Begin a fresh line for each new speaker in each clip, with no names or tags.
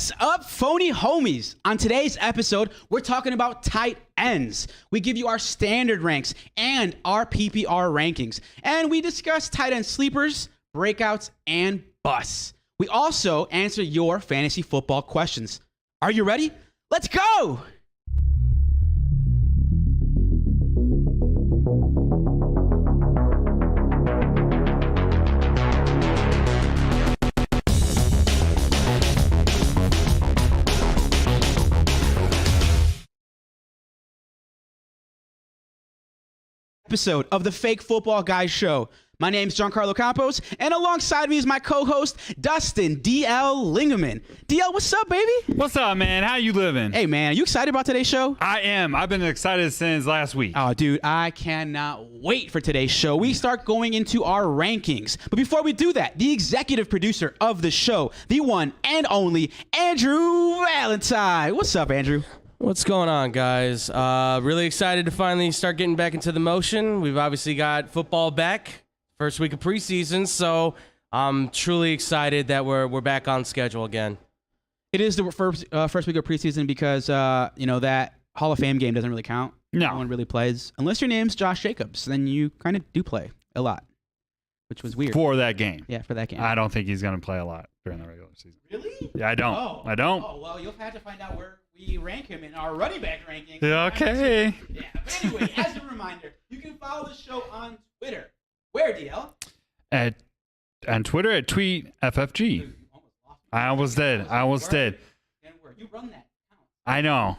What's up, phony homies? On today's episode, we're talking about tight ends. We give you our standard ranks and our PPR rankings. And we discuss tight end sleepers, breakouts, and busts. We also answer your fantasy football questions. Are you ready? Let's go! Episode of the Fake Football Guys Show. My name is Giancarlo Campos, and alongside me is my co-host, Dustin DL Lingaman. DL, what's up, baby?
What's up, man? How you living?
Hey, man, are you excited about today's show?
I am. I've been excited since last week.
Oh, dude, I cannot wait for today's show. We start going into our rankings. But before we do that, the executive producer of the show, the one and only Andrew Valentine. What's up, Andrew?
What's going on, guys? Really excited to finally start getting back into the motion. We've obviously got football back, first week of preseason, so I'm truly excited that we're back on schedule again.
It is the first week of preseason because that Hall of Fame game doesn't really count. No one really plays unless your name's Josh Jacobs. Then you kind of do play a lot, which was weird
for that game.
Yeah, for that game.
I don't think he's going to play a lot during the regular season.
Really?
Yeah, I don't. I don't.
Oh, well, you'll have to find out where we rank him in our running back ranking.
Okay.
Yeah, but anyway, as a reminder, you can follow the show on Twitter. Where, DL?
On Twitter at TweetFFG. I almost did.
And where? You run that account.
I know.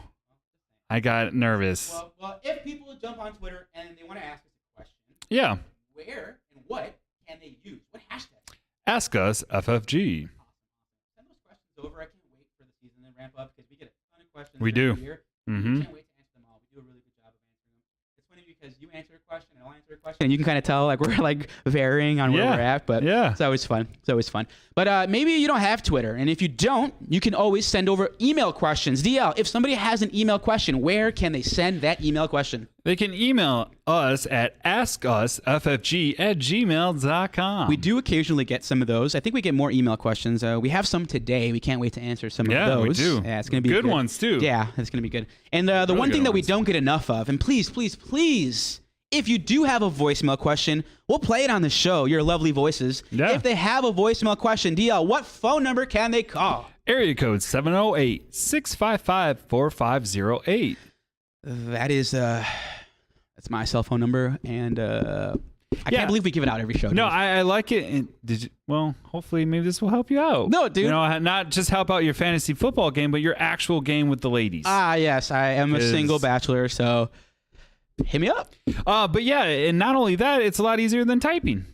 I got nervous.
Well, if people jump on Twitter and they want to ask us a question,
yeah.
Where and what can they use? What hashtag?
Ask us FFG.
Send those questions over. I can't wait for the season to ramp up because we get a ton of questions.
We do.
Year.
Mm-hmm.
We can't wait to answer them all. We do a really good job of answering them. It's funny because you answer a question and I'll answer a question, and you can kind of tell like we're like varying on where we're at. But it's always fun. But maybe you don't have Twitter, and if you don't, you can always send over email questions. DL, if somebody has an email question, where can they send that email question?
They can email us at askusffg@gmail.com.
We do occasionally get some of those. I think we get more email questions. We have some today. We can't wait to answer some of those.
Yeah, we do.
Yeah, it's going to be
good ones, too.
Yeah, it's going to be good. And the really one thing that we don't get enough of, and please, if you do have a voicemail question, we'll play it on the show, your lovely voices. Yeah. If they have a voicemail question, DL, what phone number can they call?
Area code 708-655-4508.
That's my cell phone number, and I can't believe we give it out every show.
No, I like it. And hopefully maybe this will help you out.
No, dude.
Not just help out your fantasy football game, but your actual game with the ladies.
Yes, I am a single bachelor, so hit me up.
But yeah, and not only that, it's a lot easier than typing.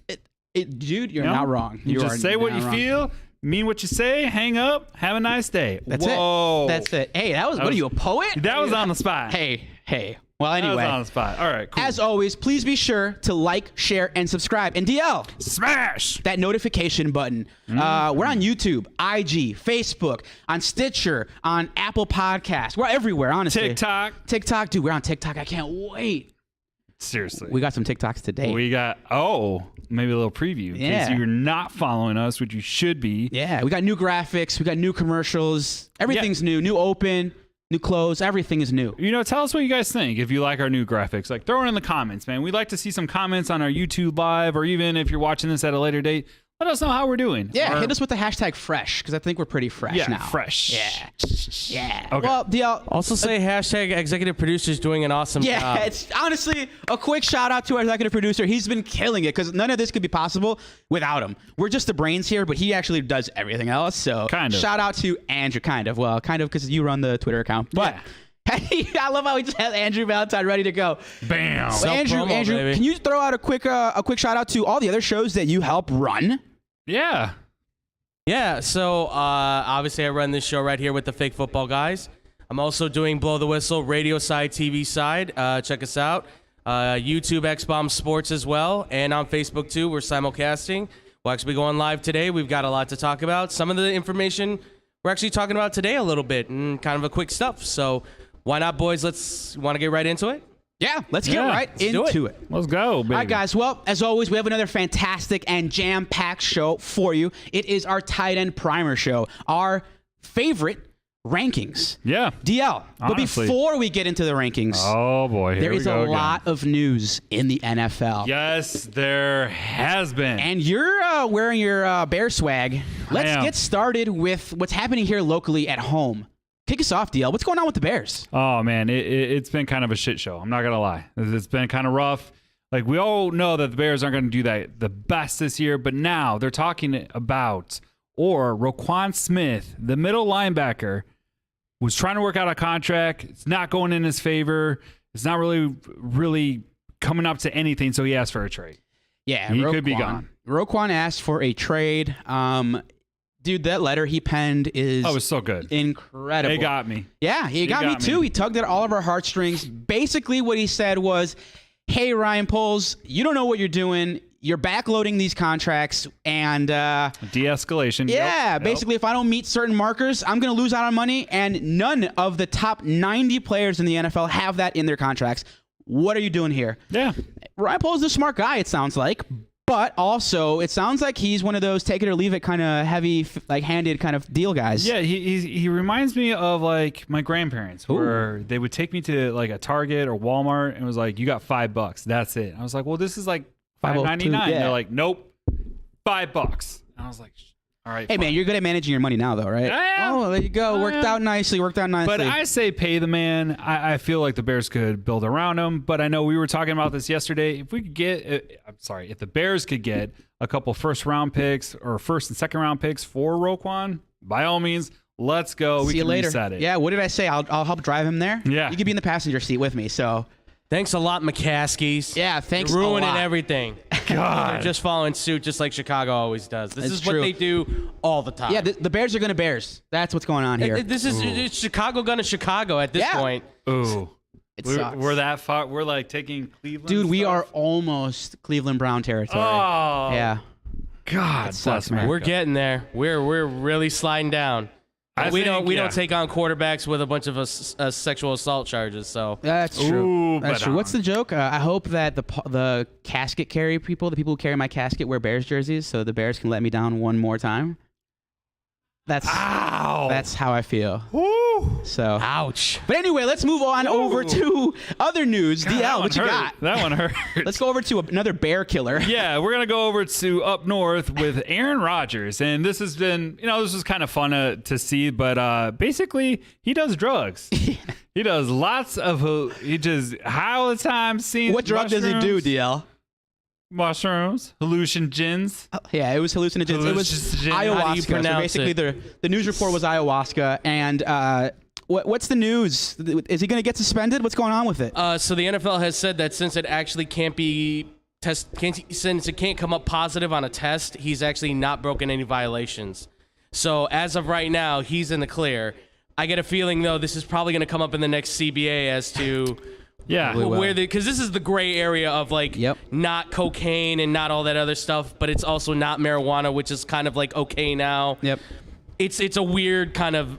Dude, you're not wrong.
You just say what you feel. Mean what you say, hang up, have a nice day.
That's it. Hey, what are you, a poet?
That was on the spot.
Hey. Well, anyway.
That was on the spot. All right, cool.
As always, please be sure to like, share, and subscribe. And DL,
smash
that notification button. We're on YouTube, IG, Facebook, on Stitcher, on Apple Podcasts. We're everywhere, honestly. TikTok, dude, we're on TikTok. I can't wait.
Seriously.
We got some TikToks today.
We got, maybe a little preview. In case you're not following us, which you should be.
Yeah, we got new graphics. We got new commercials. Everything's new open, new clothes. Everything is new.
Tell us what you guys think. If you like our new graphics, throw it in the comments, man. We'd like to see some comments on our YouTube live, or even if you're watching this at a later date, let us know how we're doing.
Yeah, hit us with the hashtag fresh, because I think we're pretty fresh now.
Yeah, fresh.
Yeah.
Okay.
Well, DL, also say hashtag executive producer's doing an awesome job.
Yeah, it's honestly a quick shout out to our executive producer. He's been killing it because none of this could be possible without him. We're just the brains here, but he actually does everything else. So shout out to Andrew, kind of because you run the Twitter account. But hey, I love how we just have Andrew Valentine ready to go.
Bam.
So Andrew,
baby.
Can you throw out a quick shout out to all the other shows that you help run?
Yeah, so obviously I run this show right here with the Fake Football Guys. I'm also doing Blow the Whistle, radio side, TV side. Check us out. YouTube, X-Bomb Sports as well. And on Facebook, too. We're simulcasting. We'll actually be going live today. We've got a lot to talk about. Some of the information we're actually talking about today a little bit and kind of a quick stuff. So why not, boys? Want to get right into it?
Yeah, let's get right into it.
Let's go, baby.
All right, guys. Well, as always, we have another fantastic and jam-packed show for you. It is our tight end primer show, our favorite rankings.
Yeah.
DL, but
Honestly.
before we get into the rankings,
Oh boy. Here
there
we
is a
go again.
lot of news in the NFL.
Yes, there has been.
And you're wearing your Bear swag. Let's
am.
get started with what's happening here locally at home. Kick us off, DL. What's going on with the Bears?
Oh man, it's been kind of a shit show. I'm not gonna lie. It's been kind of rough. Like, we all know that the Bears aren't going to do that the best this year, but now they're talking about Roquan Smith, the middle linebacker, was trying to work out a contract. It's not going in his favor. It's not really coming up to anything, so he asked for a trade.
Yeah,
He could be gone.
Roquan asked for a trade. Dude, that letter he penned is
Oh, it was so good.
incredible.
It got me.
Yeah, he got me too. He tugged at all of our heartstrings. Basically, what he said was, hey, Ryan Poles, you don't know what you're doing. You're backloading these contracts, and
De-escalation.
yeah,
Yep.
basically, if I don't meet certain markers, I'm going to lose out on money, and none of the top 90 players in the NFL have that in their contracts. What are you doing here?
Yeah.
Ryan Poles is a smart guy, it sounds like, but also it sounds like he's one of those take it or leave it kind of heavy, like handed kind of deal guys.
Yeah, he reminds me of like my grandparents, where they would take me to like a Target or Walmart and it was like, you got $5. That's it. I was like, well, this is like $5.99.
yeah.
They're like, nope, $5. And I was like, all right.
Hey,
fine.
man, you're good at managing your money now, though, right?
I am.
Oh, there you go.
I
Worked
am.
out nicely.
But I say pay the man. I feel like the Bears could build around him. But I know we were talking about this yesterday. If we could get, if the Bears could get a couple first round picks or first and second round picks for Roquan, by all means, let's go. We
See you
can
later.
reset it.
Yeah, what did I say? I'll help drive him there.
Yeah.
You could be in the passenger seat with me. So,
Thanks a lot, McCaskies.
yeah, thanks
You're
a
ruining
lot.
everything.
God.
They're just following suit, just like Chicago always does. This
That's
is what
true.
they do all the time.
Yeah, the Bears are going to Bears. That's what's going on here.
This is it's Chicago gonna Chicago at this
Yeah.
point.
Ooh.
It
We're,
sucks.
we're that far. We're like taking Cleveland.
Dude, we
stuff.
are almost Cleveland Brown territory.
Oh.
Yeah.
God.
sucks,
bless
man.
America.
We're getting there. We're really sliding down.
I
we
think,
don't
yeah.
take on quarterbacks with a bunch of sexual assault charges. So
That's true.
Ooh,
That's
but,
true. What's the joke? I hope that the casket carry people, the people who carry my casket, wear Bears jerseys, so the Bears can let me down one more time. That's how I feel.
Woo.
So,
ouch.
but anyway, let's move on over to other news.
That
DL,
one
what you
hurt.
got?
That one hurt.
Let's go over to another Bear killer.
Yeah, we're gonna go over to up north with Aaron Rodgers, and this has been, this was kind of fun to see, but basically he does drugs. He does lots of, he just high all the time. Seeing
What drug does he do, DL?
Mushrooms, hallucinogens.
Yeah, it was hallucinogens. It was
Hallucinogens.
How do you
ayahuasca. So
pronounce
basically, the news report was ayahuasca. And what's the news? Is he going to get suspended? What's going on with it?
So the NFL has said that since it actually since it can't come up positive on a test, he's actually not broken any violations. So as of right now, he's in the clear. I get a feeling though this is probably going to come up in the next CBA as to
Yeah.
Probably will.
where because this is the gray area of like
Yep.
not cocaine and not all that other stuff, but it's also not marijuana, which is kind of like okay now.
Yep.
It's a weird kind of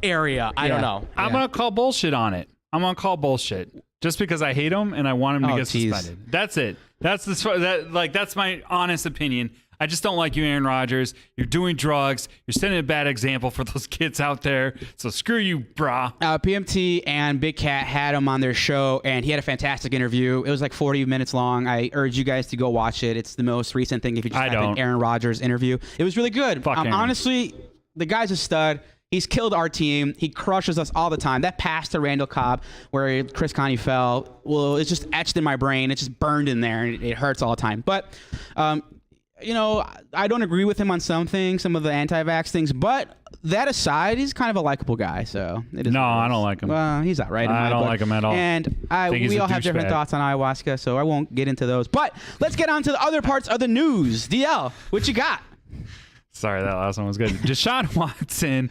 area. I don't know.
I'm gonna call bullshit on it. I'm gonna call bullshit just because I hate him and I want him to
Oh,
get
geez.
suspended. That's it. That's my honest opinion. I just don't like you, Aaron Rodgers. You're doing drugs. You're setting a bad example for those kids out there. So screw you, brah.
PMT and Big Cat had him on their show, and he had a fantastic interview. It was like 40 minutes long. I urge you guys to go watch it. It's the most recent thing if you just
I
type in
don't.
Aaron Rodgers interview. It was really good.
Fuck Aaron.
Honestly, the guy's a stud. He's killed our team. He crushes us all the time. That pass to Randall Cobb where Chris Connie fell, well, it's just etched in my brain. It's just burned in there, and it hurts all the time. But, I don't agree with him on some things, some of the anti-vax things. But that aside, he's kind of a likable guy. So it is
No,
what it
I
is.
don't like him.
Well, he's all right. in
I
my
don't
book.
like him at all.
And
Think he's
we
a
all have different
douchebag.
thoughts on ayahuasca, so I won't get into those. But let's get on to the other parts of the news. DL, what you got?
Sorry, that last one was good. Deshaun Watson,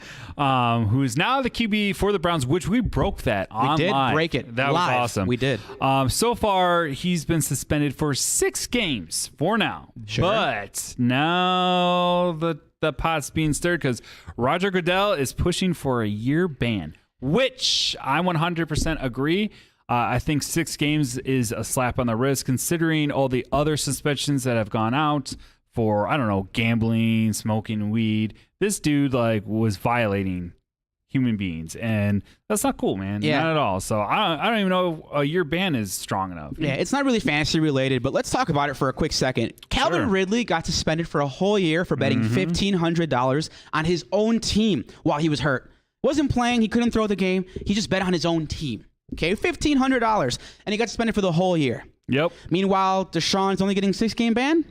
who is now the QB for the Browns, which we broke that online.
did break it
That
live.
was awesome.
We did.
So far, he's been suspended for 6 games for now.
Sure.
But now the pot's being stirred because Roger Goodell is pushing for a year ban, which I 100% agree. I think 6 games is a slap on the wrist considering all the other suspensions that have gone out for, I don't know, gambling, smoking weed. this dude like was violating human beings, and that's not cool, man.
Yeah.
Not at all. So I don't even know if a year ban is strong enough.
Yeah, it's not really fantasy related, but let's talk about it for a quick second. Calvin
Sure.
Ridley got suspended for a whole year for betting $1,500 on his own team while he was hurt. Wasn't playing, he couldn't throw the game. He just bet on his own team. Okay, $1,500, and he got suspended for the whole year.
Yep.
Meanwhile, Deshaun's only getting 6-game ban.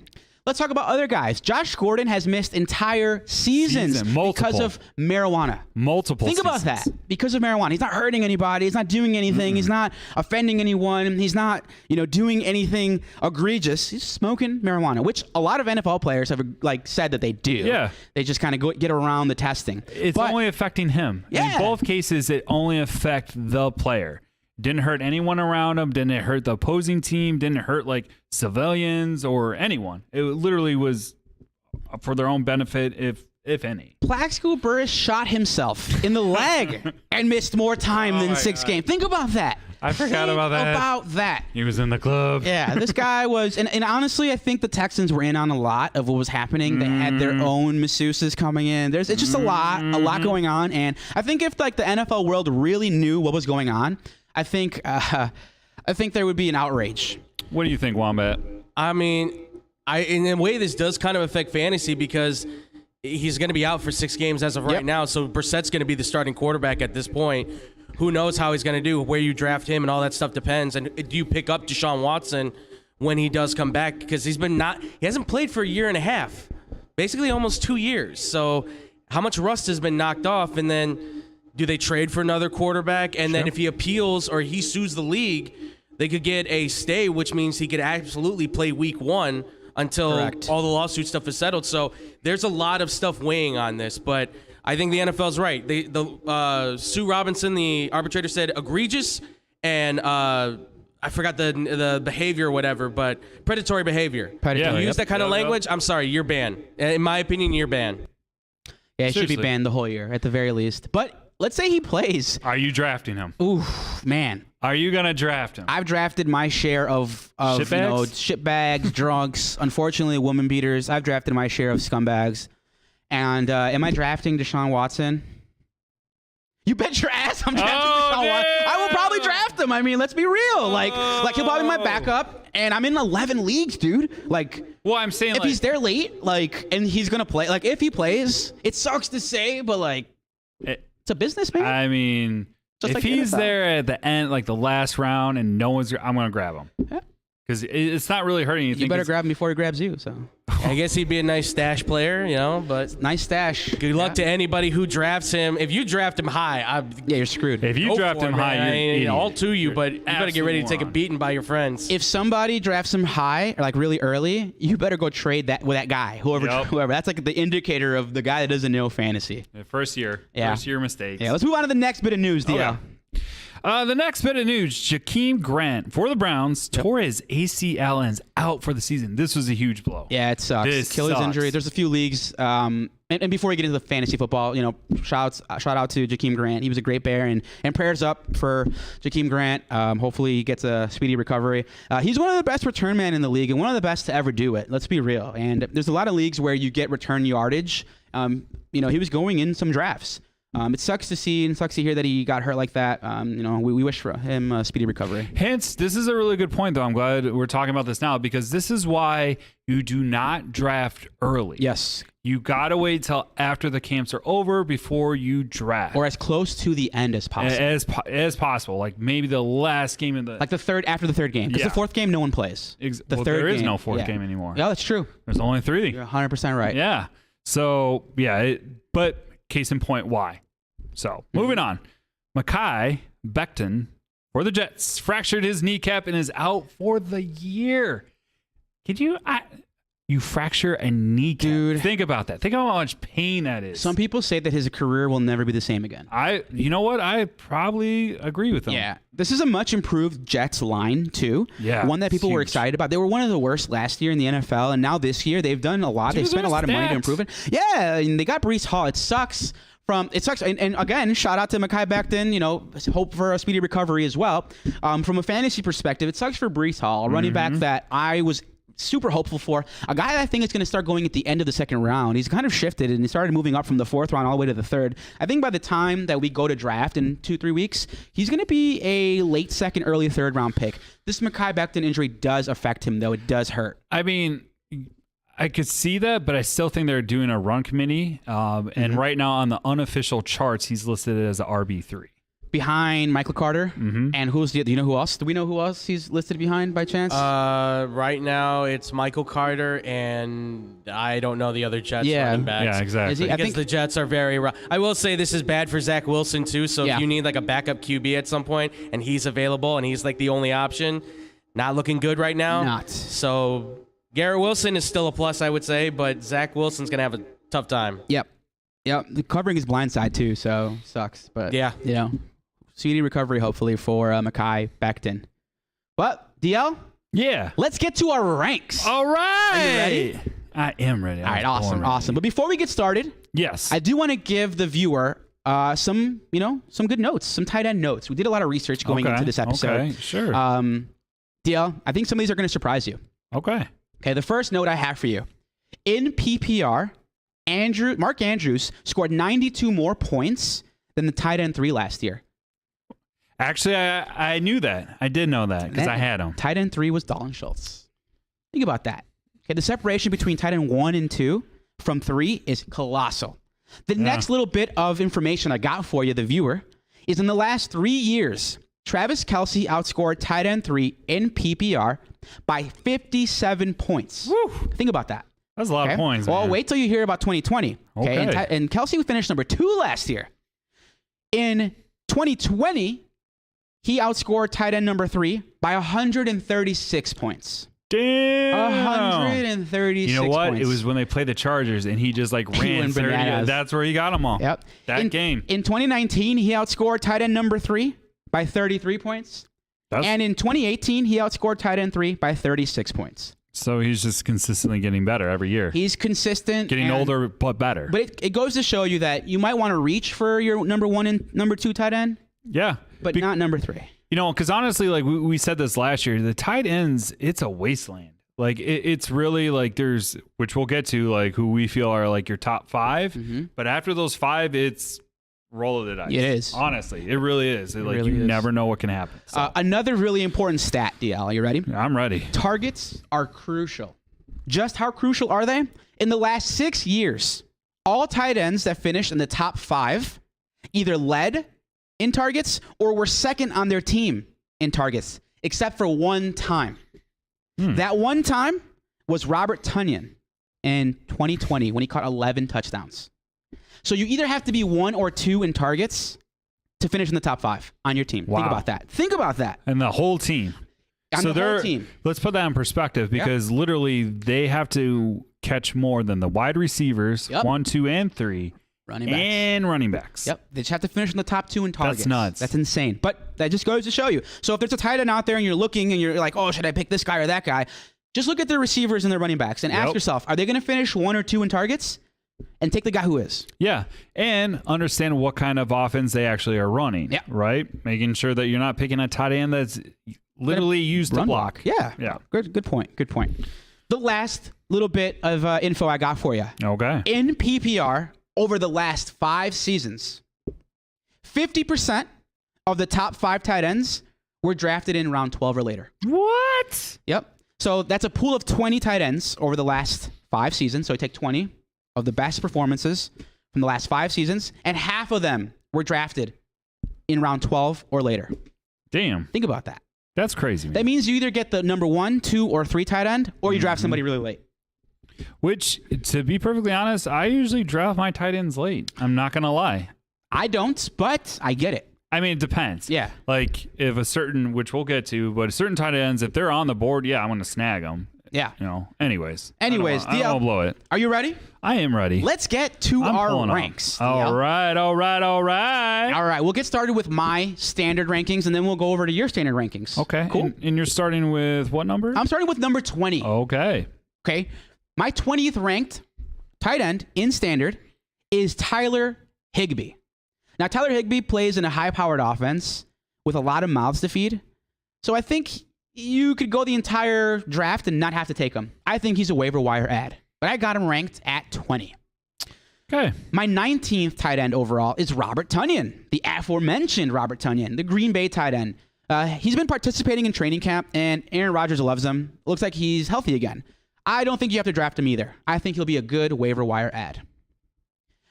Let's talk about other guys. Josh Gordon has missed entire seasons
Multiple.
because of marijuana.
Multiple.
Think about that. Because of marijuana. He's not hurting anybody. He's not doing anything. He's not offending anyone. He's not, doing anything egregious. He's smoking marijuana, which a lot of NFL players have said that they do.
Yeah.
They just kind of get around the testing.
It's
But-
only affecting him.
Yeah.
In both cases, it only affect the player. Didn't hurt anyone around him. Didn't hurt the opposing team. Didn't hurt like civilians or anyone. It literally was for their own benefit, if any.
Plaxico Burress shot himself in the leg and missed more time than 6 games. Think about that.
I forgot
Think
about that.
about that.
He was in the club.
Yeah, this guy was, and honestly, I think the Texans were in on a lot of what was happening. They had their own masseuses coming in. It's just a lot going on. And I think if the NFL world really knew what was going on, I think there would be an outrage.
What do you think, Wombat?
I mean, in a way, this does kind of affect fantasy because he's going to be out for 6 games as of right now. So Brissett's going to be the starting quarterback at this point. Who knows how he's going to do, where you draft him, and all that stuff depends. And do you pick up Deshaun Watson when he does come back? Because he hasn't played for a year and a half, basically almost 2 years. So how much rust has been knocked off? And then do they trade for another quarterback? And then if he appeals or he sues the league, they could get a stay, which means he could absolutely play week 1 until all the lawsuit stuff is settled. So there's a lot of stuff weighing on this, but I think the NFL's right. Sue Robinson, the arbitrator, said egregious and I forgot the behavior or whatever, but predatory behavior.
Predatory.
You use that kind of language, I'm sorry, you're banned. In my opinion, you're banned.
Yeah, it should be
Seriously.
banned the whole year at the very least. But let's say he plays.
Are you drafting him?
Ooh, man.
Are you going to draft him?
I've drafted my share of shitbags, drunks, unfortunately woman beaters. I've drafted my share of scumbags. And am I drafting Deshaun Watson? You bet your ass I'm drafting Deshaun Watson. I will probably draft him. I mean, let's be real. Like he'll probably be my backup, and I'm in 11 leagues, dude.
Well, I'm saying
if he's there late, and he's gonna play, if he plays, it sucks to say, but it's a business, man.
I mean,
Just
if
like the
he's
NFL.
there at the end, like the last round, and no one's, I'm going to grab him.
Yeah.
Because it's not really hurting anything.
You better
'cause-
grab him before he grabs you. So
I guess he'd be a nice stash player, but
nice stash.
good luck to anybody who drafts him. If you draft him high,
Yeah, you're screwed.
If you
go
draft
for
him
it,
high,
man.
you're an idiot.
all to you, but you better get ready to take a
moron.
beating by your friends.
If somebody drafts him high, or really early, you better go trade that with that guy, whoever.
Yep.
That's the indicator of the guy that doesn't know fantasy.
The first year mistakes.
Yeah, let's move on to the next bit of news, DL.
Okay. The next bit of news, Jakeem Grant for the Browns tore his ACL and is out for the season. This was a huge blow.
Yeah, it sucks.
This
Achilles
sucks.
injury. There's a few leagues. And before we get into the fantasy football, shout out to Jakeem Grant. He was a great Bear, and prayers up for Jakeem Grant. Hopefully he gets a speedy recovery. He's one of the best return men in the league and one of the best to ever do it. Let's be real. And there's a lot of leagues where you get return yardage. He was going in some drafts. It sucks to see and sucks to hear that he got hurt like that. We wish for him a speedy recovery.
Hence, this is a really good point, though. I'm glad we're talking about this now because this is why you do not draft early.
Yes.
You got to wait till after the camps are over before you draft.
Or as close to the end as possible.
As possible. Like maybe the last game in the...
After the third game. Because
Yeah.
the fourth game, no one plays.
there is no fourth game anymore.
Yeah, that's true.
There's only 3.
You're 100% right.
Yeah. So, yeah. But case in point, why? So, moving on. Mekhi Becton for the Jets fractured his kneecap and is out for the year. Could you... You fracture a kneecap.
Dude.
Think about that. Think about how much pain that is.
Some people say that his career will never be the same again.
You know what? I probably agree with them.
Yeah. This is a much improved Jets line, too.
Yeah,
One that people
it's
were
huge.
excited about. They were one of the worst last year in the NFL, and now this year they've done a lot. They've
Dude,
spent a lot of money to
they're
improve it. Yeah, and they got Breece Hall. It sucks. And again, shout out to Mekhi Becton, hope for a speedy recovery as well. From a fantasy perspective, it sucks for Breece Hall, a running back that I was super hopeful for. A guy that I think is going to start going at the end of the second round. He's kind of shifted and he started moving up from the fourth round all the way to the third. I think by the time that we go to draft in 2-3 weeks, he's going to be a late second, early third round pick. This Mekhi Becton injury does affect him, though. It does hurt.
I mean, I could see that, but I still think they're doing a run committee. And right now on the unofficial charts, he's listed as a RB3.
Behind Michael Carter. And who's do you know who else? Do we know who else he's listed behind by chance?
Right now it's Michael Carter, and I don't know the other Jets running backs.
Yeah, exactly.
Is he- I
Because
think-
the Jets are very rough. I will say this is bad for Zach Wilson, too. So
Yeah.
if you need like a backup QB at some point and he's available and he's like the only option, not looking good right now.
Not.
So Garrett Wilson is still a plus, I would say, but Zach Wilson's going to have a tough time.
Yep. The covering his blind side, too, so sucks. But,
Yeah.
you know, speedy recovery, hopefully, for Mekhi Becton. But, DL,
Yeah.
let's get to our ranks.
All right.
Are you ready?
I am ready.
All right, awesome. But before we get started,
Yes.
I do want to give the viewer some good notes, some tight end notes. We did a lot of research going into this episode.
Okay, sure.
DL, I think some of these are going to surprise you.
Okay.
Okay, the first note I have for you. In PPR, Mark Andrews scored 92 more points than the tight end 3 last year.
Actually, I knew that. I did know that because I had him.
Tight end 3 was Dalton Schultz. Think about that. Okay, the separation between tight end 1 and 2 from 3 is colossal. The next little bit of information I got for you, the viewer, is in the last 3 years, Travis Kelce outscored tight end 3 in PPR by 57 points.
Woo.
Think about that.
That's a lot of points.
Well,
man.
wait till you hear about 2020.
Okay.
And Kelce finished number 2 last year. In 2020, he outscored tight end number 3 by 136 points.
Damn.
136
You know what?
points.
It was when they played the Chargers and he just like
He
ran
went
30.
bananas.
That's where he got them all.
Yep.
That game.
In 2019, he outscored tight end number 3 by 33 points. And in 2018, he outscored tight end 3 by 36 points.
So he's just consistently getting better every year.
He's consistent.
Getting older, but better.
But it goes to show you that you might want to reach for your number 1 and number 2 tight end,
yeah.
but not number 3.
You know, because honestly, like we said this last year, the tight ends, it's a wasteland. Like it's really like there's, which we'll get to, like who we feel are like your top 5. But after those 5, it's roll of the dice.
It is.
Honestly, it really is. Like
really
you
is.
never know what can happen. So,
Another really important stat, DL. Are you ready?
I'm ready.
Targets are crucial. Just how crucial are they? In the last 6 years, all tight ends that finished in the top 5 either led in targets or were second on their team in targets, except for one time. That one time was Robert Tonyan in 2020 when he caught 11 touchdowns. So you either have to be 1 or 2 in targets to finish in the top 5 on your team.
Wow.
Think about that.
And the whole team.
On the whole team.
Let's put that in perspective because literally they have to catch more than the wide receivers, 1, 2, and 3,
Running backs.
and running backs.
Yep. They just have to finish in the top 2 in targets.
That's nuts.
That's insane. But that just goes to show you. So if there's a tight end out there and you're looking and you're like, oh, should I pick this guy or that guy? Just look at the receivers and the running backs and ask yourself, are they going to finish 1 or 2 in targets? And take the guy who is.
Yeah. And understand what kind of offense they actually are running.
Yeah.
Right? Making sure that you're not picking a tight end that's literally used to
Run
block.
Yeah.
Yeah.
Good point. The last little bit of info I got for you.
Okay.
In PPR, over the last 5 seasons, 50% of the top 5 tight ends were drafted in round 12 or later.
What?
Yep. So that's a pool of 20 tight ends over the last 5 seasons. So you take 20 of the best performances from the last 5 seasons, and half of them were drafted in round 12 or later.
Damn.
Think about that.
That's crazy, man.
That means you either get the number 1, 2, or 3 tight end, or you draft somebody really late.
Which, to be perfectly honest, I usually draft my tight ends late. I'm not going to lie.
I don't, but I get it.
I mean, it depends.
Yeah.
Like, if a certain, which we'll get to, but certain tight ends, if they're on the board, yeah, I'm going to snag them.
Yeah.
You know, anyways. I
Anyways,
don't want to blow it.
Are you ready?
I am ready.
Let's get to
I'm
our
pulling up.
ranks.
All right.
All right, we'll get started with my standard rankings, and then we'll go over to your standard rankings.
Okay.
Cool.
And you're starting with what number?
I'm starting with number 20.
Okay.
Okay. My 20th ranked tight end in standard is Tyler Higbee. Now, Tyler Higbee plays in a high-powered offense with a lot of mouths to feed. So I think you could go the entire draft and not have to take him. I think he's a waiver wire ad, but I got him ranked at 20.
Okay.
My 19th tight end overall is Robert Tonyan, the aforementioned Robert Tonyan, the Green Bay tight end. He's been participating in training camp, and Aaron Rodgers loves him. Looks like he's healthy again. I don't think you have to draft him either. I think he'll be a good waiver wire ad.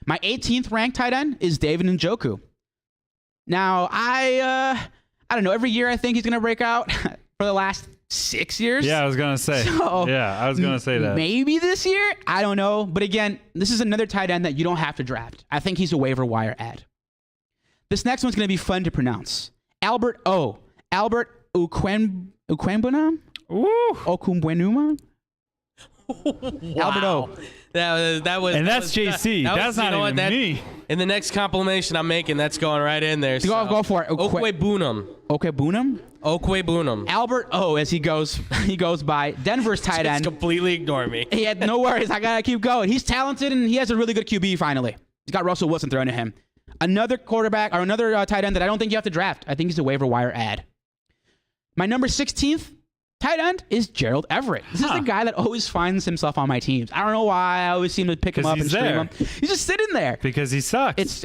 My 18th ranked tight end is David Njoku. Now, I don't know. Every year I think he's going to break out for the last 6 years.
Yeah, I was gonna say.
So,
I was gonna say that.
Maybe this year? I don't know. But again, this is another tight end that you don't have to draft. I think he's a waiver wire ad. This next one's going to be fun to pronounce. Albert Okwuegbunam?
Ooh.
Okwuegbunam? Albert O.
That was.
And that's JC. That's not even me.
In the next compilation I'm making, that's going right in there. So.
Go for it.
Okwuegbunam.
Okwuegbunam? Albert O, as he goes by. Denver's tight end.
Just completely ignore me.
He had no worries. I got to keep going. He's talented, and he has a really good QB finally. He's got Russell Wilson thrown to him. Another quarterback, or another tight end that I don't think you have to draft. I think he's a waiver wire ad. My number 16th tight end is Gerald Everett. This is the guy that always finds himself on my teams. I don't know why. I always seem to pick him up and stream him. He's just sitting there.
Because he sucks.
It's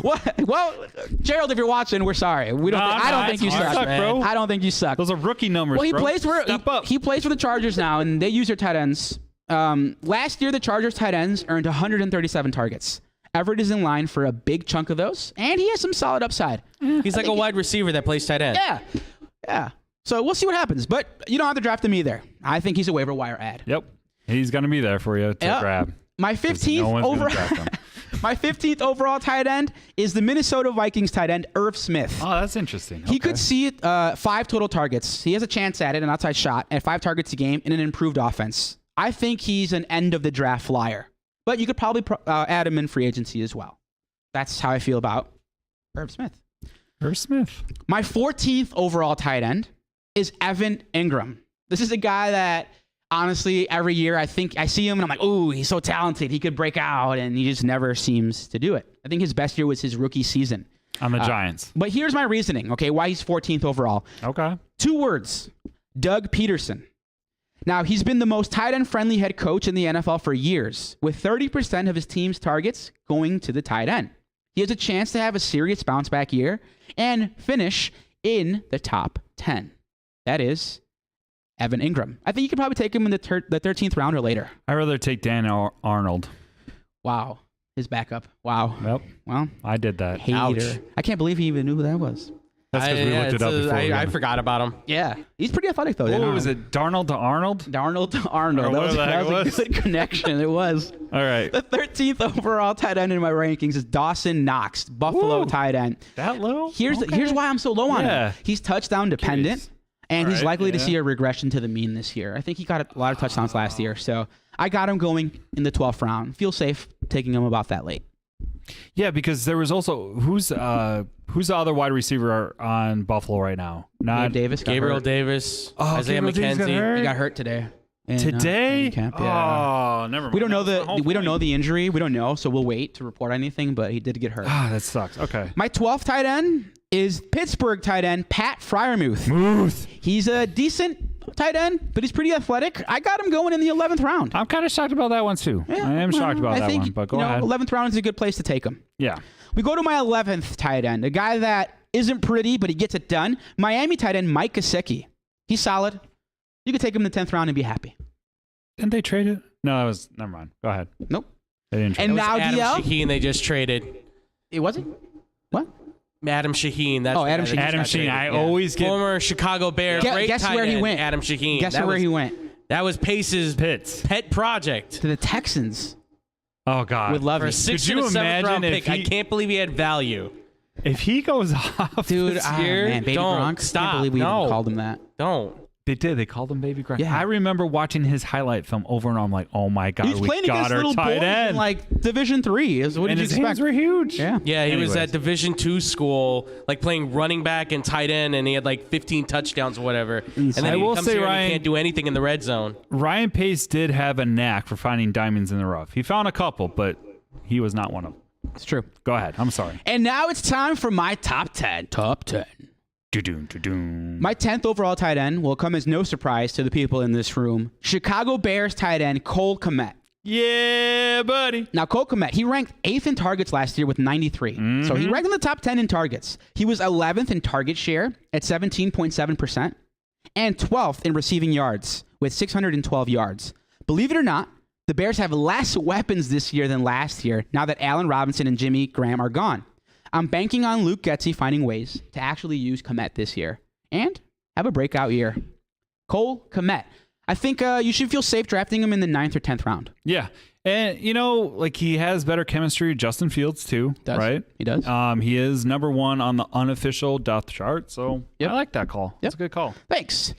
well, Gerald, if you're watching, we're sorry. We don't. I don't think you suck,
bro.
I don't think you suck.
Those are rookie numbers.
Well, he
bro.
plays for
Step up.
he plays for the Chargers now, and they use their tight ends. Last year, the Chargers tight ends earned 137 targets. Everett is in line for a big chunk of those, and he has some solid upside.
He's like a wide receiver that plays tight end.
Yeah. So we'll see what happens, but you don't have to draft him either. I think he's a waiver wire ad.
Yep. He's gonna be there for you to grab.
My 15th my 15th overall tight end is the Minnesota Vikings tight end Irv Smith.
Oh, that's interesting.
He could see 5 total targets. He has a chance at it, an outside shot, at 5 targets a game in an improved offense. I think he's an end of the draft flyer, but you could probably add him in free agency as well. That's how I feel about Irv Smith.
Irv Smith.
My 14th overall tight end is Evan Ingram. This is a guy that, honestly, every year I think I see him and I'm like, ooh, he's so talented. He could break out, and he just never seems to do it. I think his best year was his rookie season.
On the Giants.
But here's my reasoning, okay, why he's 14th overall.
Okay.
2 words. Doug Peterson. Now, he's been the most tight end friendly head coach in the NFL for years, with 30% of his team's targets going to the tight end. He has a chance to have a serious bounce back year and finish in the top 10. That is Evan Ingram. I think you could probably take him in the 13th round or later.
I'd rather take Dan Arnold.
Wow. His backup. Wow.
Yep.
Well,
I did that.
hater.
Ouch.
I can't believe he even knew who that was.
That's because we looked it up before.
I forgot about him.
Yeah. He's pretty athletic, though.
What was it? Darnold to Arnold?
Darnold to Arnold.
Or
That was a good connection. It was.
All right.
The 13th overall tight end in my rankings is Dawson Knox, Buffalo
Woo.
Tight end.
That low?
Here's why I'm so low on him. He's touchdown dependent, and he's likely to see a regression to the mean this year. I think he got a lot of touchdowns last year, so I got him going in the 12th round. Feel safe taking him about that late.
Yeah, because there was also who's the other wide receiver on Buffalo right now? Not
Davis.
Gabriel Davis.
Oh,
Isaiah
Gabriel Davis got
McKenzie.
hurt?
He got hurt today. in,
Today?
camp, yeah.
Oh, never mind.
We don't know
That was whole
we don't know
point.
the injury. We don't know, so we'll wait to report anything. But he did get hurt.
Ah, that sucks. Okay.
My 12th tight end is Pittsburgh tight end Pat Fryermuth.
Muth.
He's a decent tight end, but he's pretty athletic. I got him going in the 11th round.
I'm kind of shocked about that one too.
Yeah,
I am shocked about
I
that
think,
one, but go
you know,
ahead.
11th round is a good place to take him.
Yeah.
We go to my 11th tight end, a guy that isn't pretty, but he gets it done. Miami tight end Mike Gesicki. He's solid. You could take him in the 10th round and be happy.
Didn't they trade it? No, that was never mind. Go ahead.
Nope.
They didn't trade
And
it.
now
Adam
DL?
Shaheen they just traded.
It wasn't? What?
Adam Shaheen. That's
Oh, Adam Shaheen.
Adam Sheen. I always get
Former Chicago Bears.
Guess-
great
guess
tight
where he
end,
went.
Adam Shaheen.
Guess
That
where
was-
he went?
That was Pace's
Pitts.
pet project.
To the Texans
Oh God.
with
For
Lovey.
a 6th
Could you
and a 7th
imagine
round
if
pick, I
he-
can't believe he had value.
If he goes off
Dude,
this year,
man, Baby
don't.
Gronk.
Stop.
Can't believe we
No.
even called him that.
Don't.
they did. They called him Baby Gronk.
Yeah.
I remember watching his highlight film over and I'm like, oh my God,
He's
we
playing
got
against
our
little
tight
boys
end.
in like Division III. What
and
did you
his
expect?
hands were huge.
Yeah.
Yeah, he was
Anyways.
at Division II school, like playing running back and tight end, and he had like 15 touchdowns or whatever. And then
I
he
will
comes
say,
here and
Ryan-
he can't do anything in the red zone.
Ryan Pace did have a knack for finding diamonds in the rough. He found a couple, but he was not one of them.
It's true.
Go ahead. I'm sorry.
And now it's time for my top 10. Top 10.
Do-doom.
My 10th overall tight end will come as no surprise to the people in this room. Chicago Bears tight end Cole Kmet.
Yeah, buddy.
Now, Cole Kmet, he ranked 8th in targets last year with 93. So he ranked in the top 10 in targets. He was 11th in target share at 17.7% and 12th in receiving yards with 612 yards. Believe it or not, the Bears have less weapons this year than last year now that Allen Robinson and Jimmy Graham are gone. I'm banking on Luke Getsy finding ways to actually use Kmet this year and have a breakout year. Cole Kmet. I think you should feel safe drafting him in the 9th or 10th round.
Yeah. And, like he has better chemistry with Justin Fields, too.
Does.
Right?
He does.
He is number 1 on the unofficial depth chart. So
Yep.
I like that call. That's a good call.
Thanks.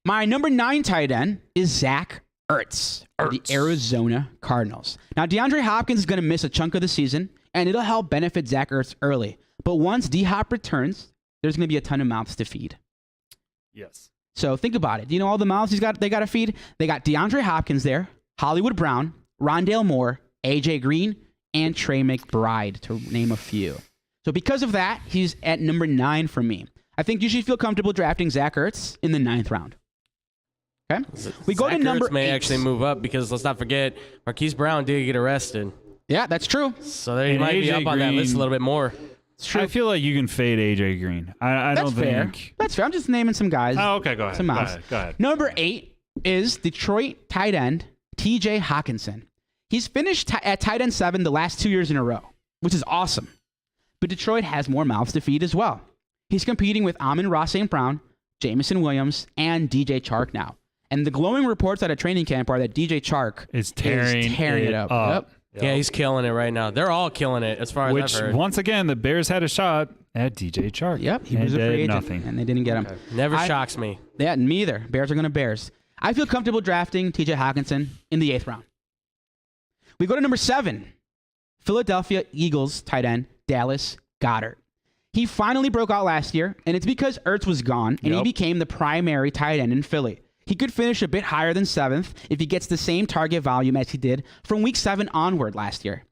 My number 9 tight end is Zach Ertz of the Arizona Cardinals. Now, DeAndre Hopkins is going to miss a chunk of the season, and it'll help benefit Zach Ertz early. But once D-Hop returns, there's going to be a ton of mouths to feed.
Yes.
So think about it. You know all the mouths they got to feed? They got DeAndre Hopkins there, Hollywood Brown, Rondale Moore, AJ Green, and Trey McBride, to name a few. So because of that, he's at number 9 for me. I think you should feel comfortable drafting Zach Ertz in the 9th round. Okay? We go
Zach
to number
Ertz may
8.
actually move up because let's not forget Marquise Brown did get arrested.
Yeah, that's true.
So there he
And
might be
AJ
up on that list a
Green-
little bit more.
It's true.
I feel like you can fade AJ Green. I
That's
don't
fair.
think.
That's fair. I'm just naming some guys.
Oh, okay. Go ahead.
Some
Go
mouths.
ahead. Go ahead.
Number 8 is Detroit tight end TJ Hawkinson. He's finished at tight end 7 the last 2 years in a row, which is awesome. But Detroit has more mouths to feed as well. He's competing with Amon-Ra St. Brown, Jameson Williams, and DJ Chark now. And the glowing reports at a training camp are that DJ Chark
It's tearing
it up. Yep.
Yeah, he's killing it right now. They're all killing it as far as
Which,
I've heard.
once again, the Bears had a shot at DJ Chark.
Yep, he
And
was a
did
free agent,
nothing.
and they didn't get him.
Never shocks me.
Yeah, me either. Bears are going to Bears. I feel comfortable drafting TJ Hawkinson in the 8th round. We go to number 7, Philadelphia Eagles tight end Dallas Goedert. He finally broke out last year, and it's because Ertz was gone, and he
Yep.
became the primary tight end in Philly. He could finish a bit higher than 7th if he gets the same target volume as he did from week 7 onward last year.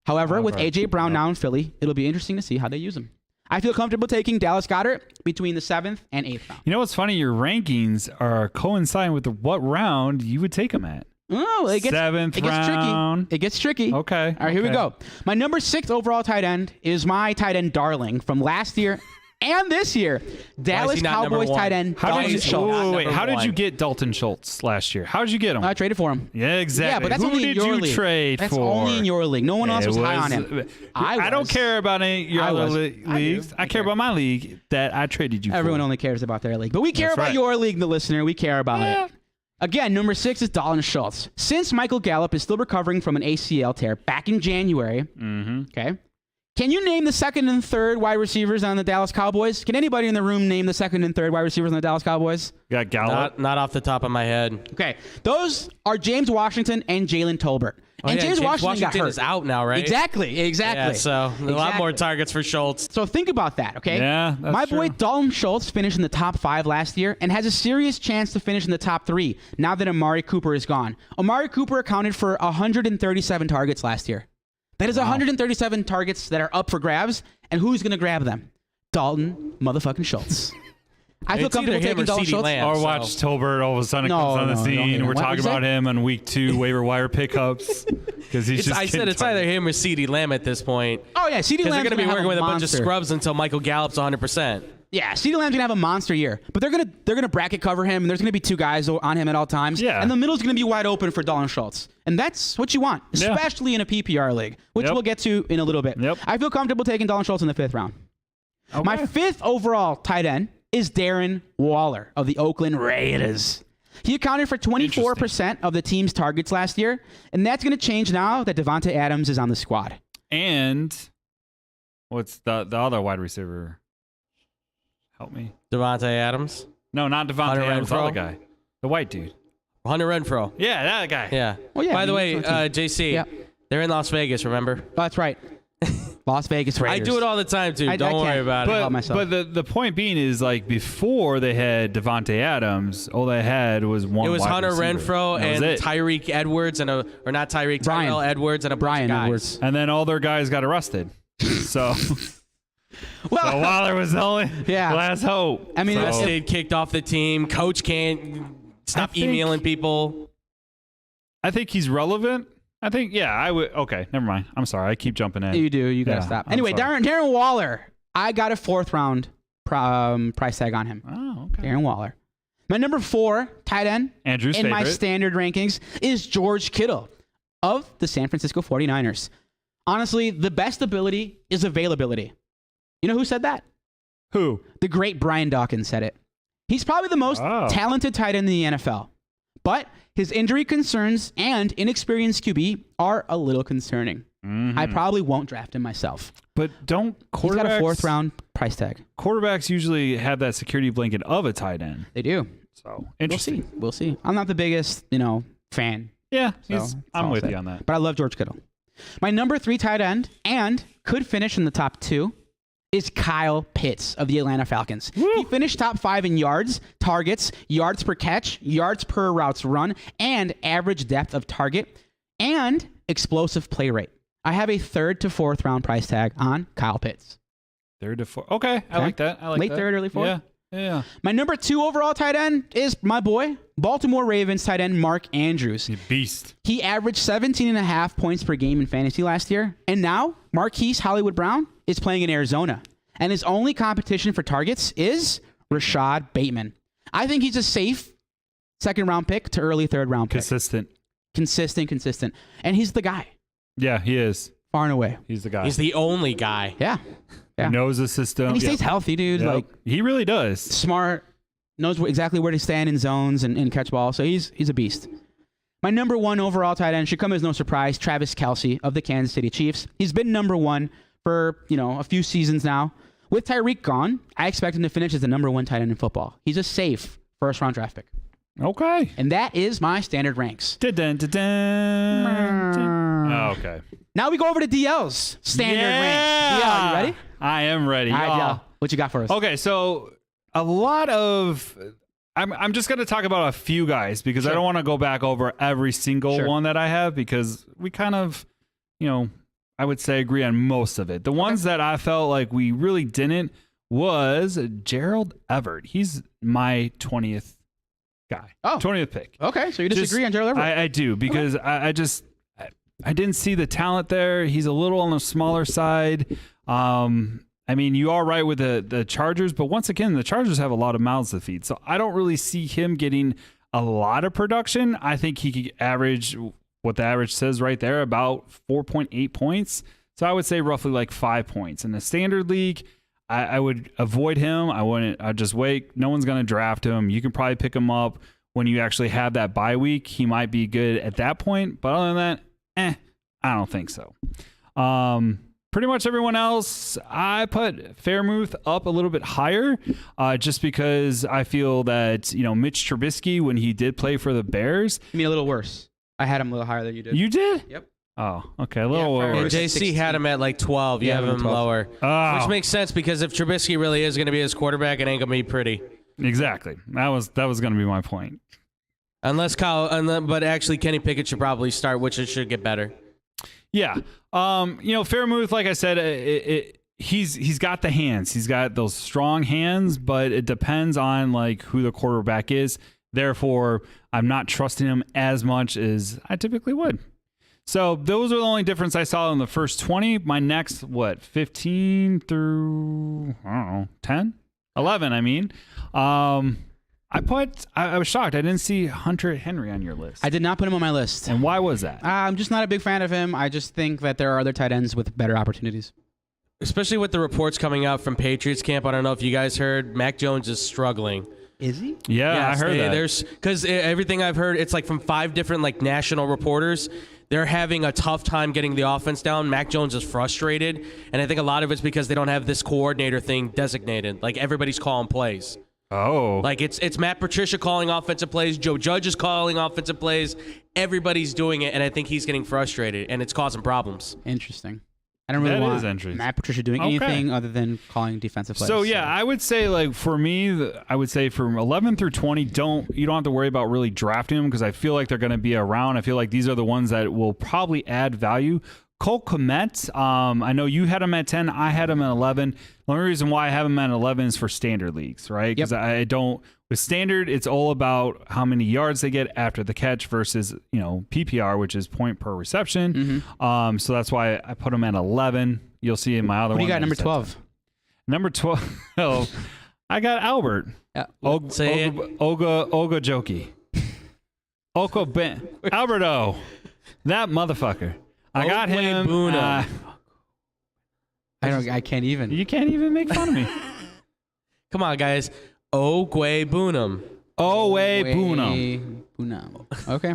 However, with AJ Brown now in Philly, it'll be interesting to see how they use him. I feel comfortable taking Dallas Goedert between the 7th and 8th round.
You know what's funny? Your rankings are coinciding with what round you would take him at.
Oh, it gets
7th
it gets
round.
tricky. It gets tricky.
Okay.
All right, here we
okay.
go. My number 6 overall tight end is my tight end darling from last year and this year. Dallas
not number
Cowboys
one?
tight end
How
Dalton
did you,
Schultz.
Schultz.
wait,
Number
how did you
one.
get Dalton Schultz last year? How did you get him?
I traded for him.
Yeah, exactly.
Yeah, but that's
Who
only in
did
your
you
league.
trade
That's
for?
only in your league. No one else
It
was high on him.
I don't care about any of your
I
other
was.
leagues.
I
I care about my league that I traded you
Everyone
for.
only cares about their league. But we care
That's
about
right.
your league, the listener. We care about
Yeah.
it. Again, number 6 is Dalton Schultz. Since Michael Gallup is still recovering from an ACL tear back in January, okay, can you name the 2nd and 3rd wide receivers on the Dallas Cowboys? Can anybody in the room name the 2nd and 3rd wide receivers on the Dallas Cowboys?
You got Gallup.
Not off the top of my head.
Okay, those are James Washington and Jalen Tolbert.
Oh,
and
yeah,
James Washington got hurt.
is out now, right?
Exactly.
Yeah, so a lot more
Exactly.
targets for Schultz.
So think about that, okay?
Yeah, that's
My boy
true.
Dalton Schultz finished in the top 5 last year and has a serious chance to finish in the top 3 now that Amari Cooper is gone. Amari Cooper accounted for 137 targets last year. That is 137 targets that are up for grabs, and who's going to grab them? Dalton motherfucking Schultz. I feel
It's either
comfortable
him
taking
or
Dalton
CeeDee
Schultz.
Lamb.
Or watch Tolbert all of a sudden
No,
comes on the
no, don't
scene.
even.
We're
What
talking
was
about
that?
him on week 2 waiver wire pickups because he's just.
I said
getting
it's either
targeted.
him or CeeDee Lamb at this point.
Oh, yeah, CeeDee
Because
Lamb's
they're going to be working with a bunch of
monster.
scrubs until Michael Gallup's 100%.
Yeah, CeeDee Lamb's gonna have a monster year, but they're gonna bracket cover him, and there's gonna be 2 guys on him at all times.
Yeah.
And the middle's gonna be wide open for Dalton Schultz, and that's what you want,
Yeah.
especially in a PPR league, which
Yep.
we'll get to in a little bit.
Yep.
I feel comfortable taking Dalton Schultz in the 5th round. My
Okay.
5th overall tight end is Darren Waller of the Oakland Raiders. He accounted for 24% of the team's targets last year, and that's gonna change now that Devontae Adams is on the squad.
And what's the other wide receiver? Help me.
Devontae Adams.
No, not Devontae
Hunter
Adams. The
Renfrow?
other guy. The white dude.
Hunter Renfro.
Yeah, that guy.
Yeah.
Oh, yeah,
By the
he
way,
was on the
JC,
Yeah.
they're in Las Vegas, remember?
Oh, that's right. Las Vegas
I
Raiders.
do it all the time, too.
I
Don't
can't.
worry about
But-
it.
about myself.
But the point being is, like, before they had Devontae Adams, all they had was one
It was
wide
Hunter
receiver.
Renfro
That was
and
it.
Tyreek Edwards or not Tyreek,
Brian.
Tyrell Edwards and a bunch
Brian
of guys.
Edwards.
And then all their guys got arrested. So
Well,
So Waller was the only
Yeah.
last hope.
I mean,
So-
it's-
Stayed kicked off the team. Coach can't stop
I think-
emailing people.
I think he's relevant. I think, yeah, I would. Okay, never mind. I'm sorry. I keep jumping in.
you do. You got to
Yeah,
stop.
I'm
Anyway,
sorry.
Darren Waller. I got a 4th round price tag on him.
Oh, okay.
Darren Waller. My number 4 tight end
Andrew's
in my
favorite.
standard rankings is George Kittle of the San Francisco 49ers. Honestly, the best ability is availability. You know who said that?
Who?
The great Brian Dawkins said it. He's probably the most
Oh.
talented tight end in the NFL. But his injury concerns and inexperienced QB are a little concerning.
Mhm.
I probably won't draft him myself.
But don't
He's got a
quarterbacks?
4th round price tag.
Quarterbacks usually have that security blanket of a tight end.
They do.
So
We'll
interesting.
see. We'll see. I'm not the biggest, fan,
Yeah,
So, that's
I'm
all
with
I'll
you
say.
on that.
but I love George Kittle. My number 3 tight end and could finish in the top 2 is Kyle Pitts of the Atlanta Falcons. He finished top 5 in yards, targets, yards per catch, yards per routes run, and average depth of target, and explosive play rate. I have a 3rd to 4th round price tag on Kyle Pitts.
3rd to 4th. Okay, I
Okay.
like that. I like
Late
that.
3rd, early 4th?
Yeah.
My number 2 overall tight end is my boy, Baltimore Ravens tight end Mark Andrews.
You beast.
He averaged 17.5 points per game in fantasy last year. And now, Marquise Hollywood Brown is playing in Arizona. And his only competition for targets is Rashad Bateman. I think he's a safe 2nd round pick to early 3rd round pick.
Consistent.
Consistent. And he's the guy,
Yeah, he is.
far and away.
He's the guy.
He's the only guy.
Yeah.
He knows the system.
And he stays healthy, dude.
Yep.
Like,
he really does.
smart, knows exactly where to stand in zones and catch ball. So he's a beast. My number 1 overall tight end should come as no surprise, Travis Kelce of the Kansas City Chiefs. He's been number 1 for, a few seasons now. With Tyreek gone, I expect him to finish as the number 1 tight end in football. He's a safe 1st round draft pick.
Okay.
And that is my standard ranks.
Dun, dun, dun. Oh, okay.
Now we go over to DL's standard ranks. DL, you ready?
I am ready.
All right,
y'all.
DL, what you got for us?
Okay, so a lot of I'm just going to talk about a few guys because I don't want to go back over every single
Sure.
one that I have because we kind of, I would say agree on most of it. The ones that I felt like we really didn't was Gerald Everett. He's my 20th guy.
Oh.
20th pick.
Okay, so you disagree on Gerald Everett.
I do because I didn't see the talent there. He's a little on the smaller side. I mean, you are right with the Chargers, but once again, the Chargers have a lot of mouths to feed. So I don't really see him getting a lot of production. I think he could average what the average says right there, about 4.8 points. So I would say roughly like 5 points. In the standard league, I would avoid him. I'd just wait. No one's going to draft him. You can probably pick him up when you actually have that bye week. He might be good at that point. But other than that, I don't think so. Pretty much everyone else, I put Fairmouth up a little bit higher just because I feel that, Mitch Trubisky, when he did play for the Bears.
I mean, a little worse. I had him a little higher than you did.
You did?
Yep.
Oh, okay. A little
Yeah,
lower.
And
Fairmouth.
JC had him at like 12. You
Yeah,
have
I'm
him
12.
lower.
Oh,
Which makes sense because if Trubisky really is going to be his quarterback, it ain't going to be pretty.
exactly. That was going to be my point.
But actually Kenny Pickett should probably start, which it should get better.
Yeah. Fairmouth, like I said, he's got the hands. He's got those strong hands, but it depends on like who the quarterback is. Therefore, I'm not trusting him as much as I typically would. So those are the only difference I saw in the first 20. My next, 15 through, 10? 11, I mean. I was shocked. I didn't see Hunter Henry on your list.
I did not put him on my list.
And why was that?
I'm just not a big fan of him. I just think that there are other tight ends with better opportunities.
Especially with the reports coming out from Patriots camp. I don't know if you guys heard, Mac Jones is struggling.
Is he?
Yeah, I heard that.
There's because everything I've heard, it's like from 5 different like national reporters. They're having a tough time getting the offense down. Mac Jones is frustrated, and I think a lot of it's because they don't have this coordinator thing designated. Like everybody's calling plays.
Oh.
Like it's Matt Patricia calling offensive plays. Joe Judge is calling offensive plays. Everybody's doing it, and I think he's getting frustrated, and it's causing problems.
Interesting. I don't really
That
want
is interesting.
Matt Patricia doing
Okay.
anything other than calling defensive plays.
So yeah, I would say like for me, I would say from 11 through 20, you don't have to worry about really drafting them because I feel like they're going to be around. I feel like these are the ones that will probably add value. Cole Kmet, I know you had him at 10. I had him at 11. The only reason why I have him at 11 is for standard leagues, right? Because I don't, with standard, it's all about how many yards they get after the catch versus, PPR, which is point per reception. So that's why I put him at 11. You'll see in my other one.
What do you got, number 12?
Number 12, I got Albert.
Say it.
Olga Joki. Alberto. That motherfucker. I got him.
I can't even.
You can't even make fun of me.
Come on, guys. Ogwebunam.
Bunam.
Okay.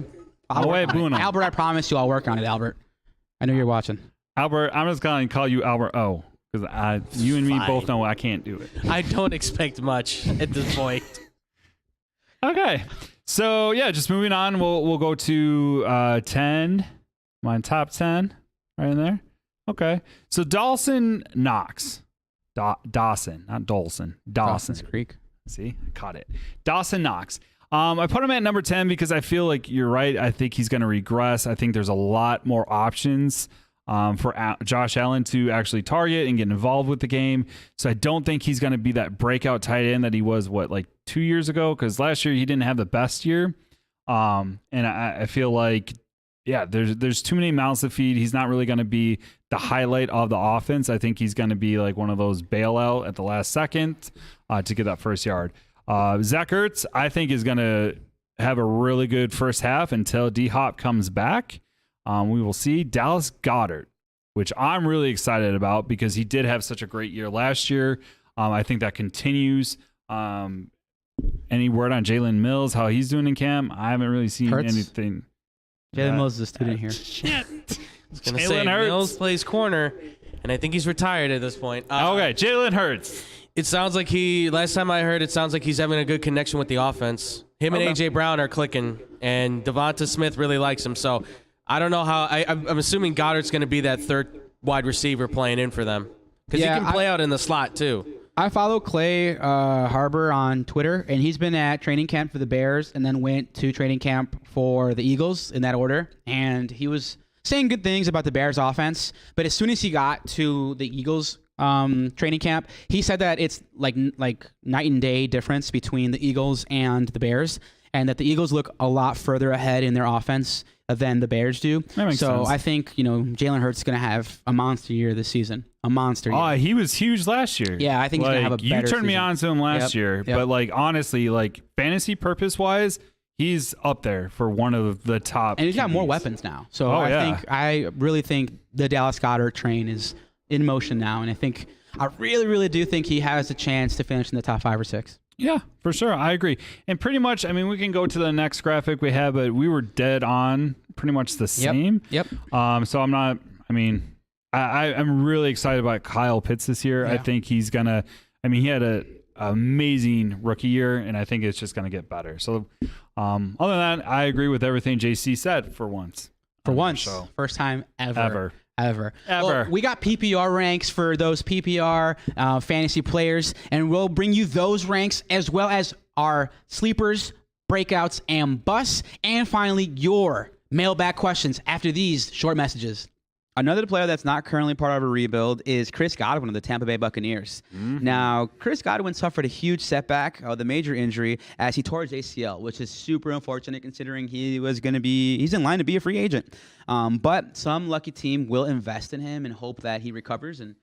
Bunam.
Albert, I promise you I'll work on it, Albert. I know you're watching.
Albert, I'm just going to call you Albert O. Because you and me
Fine.
both know I can't do it.
I don't expect much at this point.
Okay. So, yeah, just moving on. We'll go to 10. My top 10 right in there. Okay. So Dawson Knox. Dawson, not Dolson. Dawson.
Dawson's Creek.
See, I caught it. Dawson Knox. I put him at number 10 because I feel like you're right. I think he's going to regress. I think there's a lot more options for Josh Allen to actually target and get involved with the game. So I don't think he's going to be that breakout tight end that he was, 2 years ago? Because last year he didn't have the best year. And I feel like, yeah, there's too many mouths to feed. He's not really going to be the highlight of the offense. I think he's going to be like one of those bailout at the last second to get that first yard. Zach Ertz, I think, is going to have a really good first half until D-Hop comes back. We will see. Dallas Goedert, which I'm really excited about because he did have such a great year last year. I think that continues. Any word on Jalen Mills, how he's doing in camp? I haven't really seen anything.
Jalen Mills is a student here.
Shit.
I was going to say, Mills plays corner, and I think he's retired at this point.
Okay, Jalen Hurts.
It sounds like last time I heard, it sounds like he's having a good connection with the offense. Him and A.J. Brown are clicking, and Devonta Smith really likes him. So I don't know how. I'm assuming Goddard's going to be that third wide receiver playing in for them. Because he can play out in the slot, too.
I follow Clay Harbor on Twitter, and he's been at training camp for the Bears and then went to training camp for the Eagles in that order. And he was saying good things about the Bears offense. But as soon as he got to the Eagles training camp, he said that it's like night and day difference between the Eagles and the Bears, and that the Eagles look a lot further ahead in their offense than the Bears do.
That makes sense.
I think, Jalen Hurts is going to have a monster year this season. A monster year.
Oh, he was huge last year.
Yeah, I think he's going to have a better
You turned me
season.
on to him last year,
Yep.
but honestly, fantasy purpose-wise, he's up there for one of the top.
And he's got more
QBs.
weapons now. So
yeah.
I really think the Dallas Goedert train is in motion now. And I really, really do think he has a chance to finish in the top 5 or 6.
Yeah, for sure. I agree. And pretty much, we can go to the next graphic we have, but we were dead on pretty much the same.
Yep.
So I'm not, I'm really excited about Kyle Pitts this year.
Yeah.
I think he's going to, he had an amazing rookie year, and I think it's just going to get better. So other than that, I agree with everything JC said for once.
For once. First time ever. Well, we got PPR ranks for those PPR fantasy players, and we'll bring you those ranks as well as our sleepers, breakouts, and busts, and finally your mailbag questions after these short messages. Another player that's not currently part of a rebuild is Chris Godwin of the Tampa Bay Buccaneers. Mm-hmm. Now, Chris Godwin suffered a huge setback, the major injury, as he tore his ACL, which is super unfortunate considering he's in line to be a free agent. But some lucky team will invest in him and hope that he recovers and,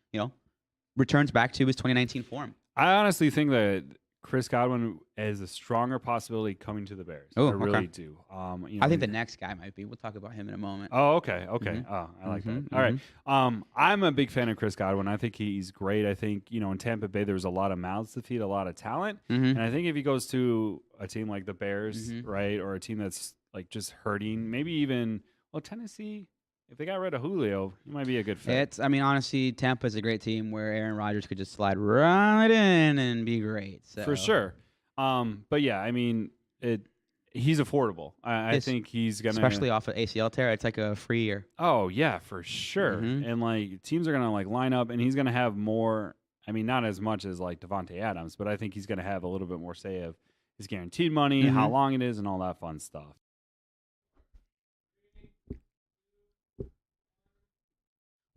returns back to his 2019 form.
I honestly think that Chris Godwin is a stronger possibility coming to the Bears. I really do.
I think the next guy might be. We'll talk about him in a moment.
Oh, okay.
Mm-hmm.
Oh, I like that. All right. I'm a big fan of Chris Godwin. I think he's great. I think, in Tampa Bay, there's a lot of mouths to feed, a lot of talent. Mm-hmm. And I think if he goes to a team like the Bears, right, or a team that's just hurting, maybe even, Tennessee, if they got rid of Julio, he might be a good fit.
Honestly, Tampa is a great team where Aaron Rodgers could just slide right in and be great. So.
For sure. But yeah, he's affordable. I think he's going to.
Especially off of ACL tear, it's like a free year.
Oh, yeah, for sure. Mm-hmm. And teams are going to line up, and he's going to have more. Not as much as Devontae Adams, but I think he's going to have a little bit more say of his guaranteed money, how long it is, and all that fun stuff.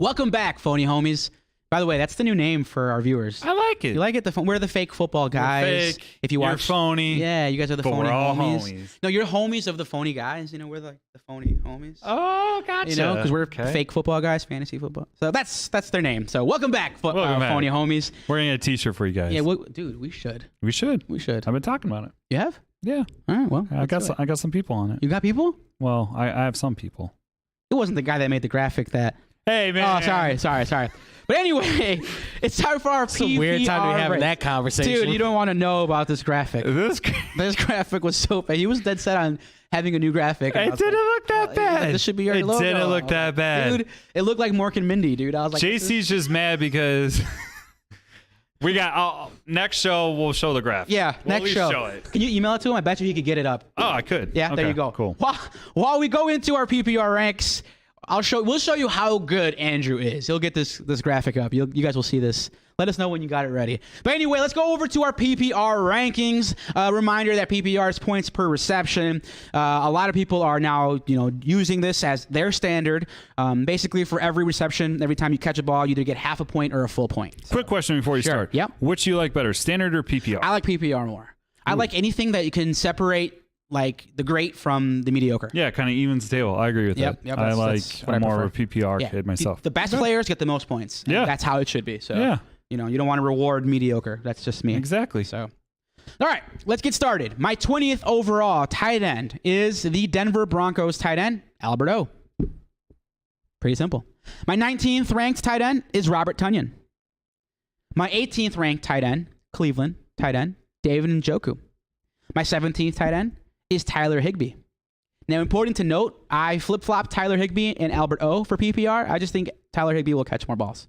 Welcome back, phony homies. By the way, that's the new name for our viewers.
I like it.
You like it? We're the fake football guys.
fake,
If you
you're
watch,
phony,
yeah, you guys are the
but
phony
we're all
homies. No, you're homies of the phony guys. You know, we're like the phony homies.
Oh, gotcha.
You know, because we're
Okay.
fake football guys, fantasy football. So that's their name. So welcome back,
Welcome back.
phony homies.
We're gonna get a T-shirt for you guys.
Yeah, dude, we should.
we should. I've been talking about it.
You have?
Yeah,
All right. Well,
I got some people on it.
You got people?
Well, I have some people.
It wasn't the guy that made the graphic that.
Hey man.
Oh, sorry. But anyway, it's time for our
It's a weird time to be having that conversation.
Dude, you don't want to know about this graphic.
This
This graphic was so bad. He was dead set on having a new graphic. and I
it
was
didn't
like,
look that
"Oh,
bad.
This should be your
It
logo."
didn't look that bad.
Dude, it looked like Mork and Mindy, dude. I was like,
JC's just mad because we got next show. We'll show the graph.
yeah,
We'll at
next
least
show.
show it.
Can you email it to him? I bet you he could get it up.
Oh, I could.
Yeah, there
Okay,
you go.
Cool.
While we go into our PPR ranks, we'll show you how good Andrew is. He'll get this graphic up. You guys will see this. Let us know when you got it ready. But anyway, let's go over to our PPR rankings. Reminder that PPR is points per reception. A lot of people are now, using this as their standard. Basically, for every reception, every time you catch a ball, you either get half a point or a full point. So,
Quick question before you start.
Yep.
Which you like better, standard or PPR?
I like PPR more. I like anything that you can separate like the great from the mediocre.
Yeah, kind of evens the table. I agree with
Yep,
that.
yep,
I
that's what I
I'm more of a
prefer.
PPR
Yeah,
kid myself.
The best players get the most points. And
Yeah.
that's how it should be. So
Yeah.
you don't want to reward mediocre. That's just me.
Exactly.
So, all right, let's get started. My 20th overall tight end is the Denver Broncos tight end, Albert O. Pretty simple. My 19th ranked tight end is Robert Tonyan. My 18th ranked tight end, Cleveland tight end, David Njoku. My 17th tight end is Tyler Higbee. Now, important to note, I flip-flop Tyler Higbee and Albert O for PPR. I just think Tyler Higbee will catch more balls.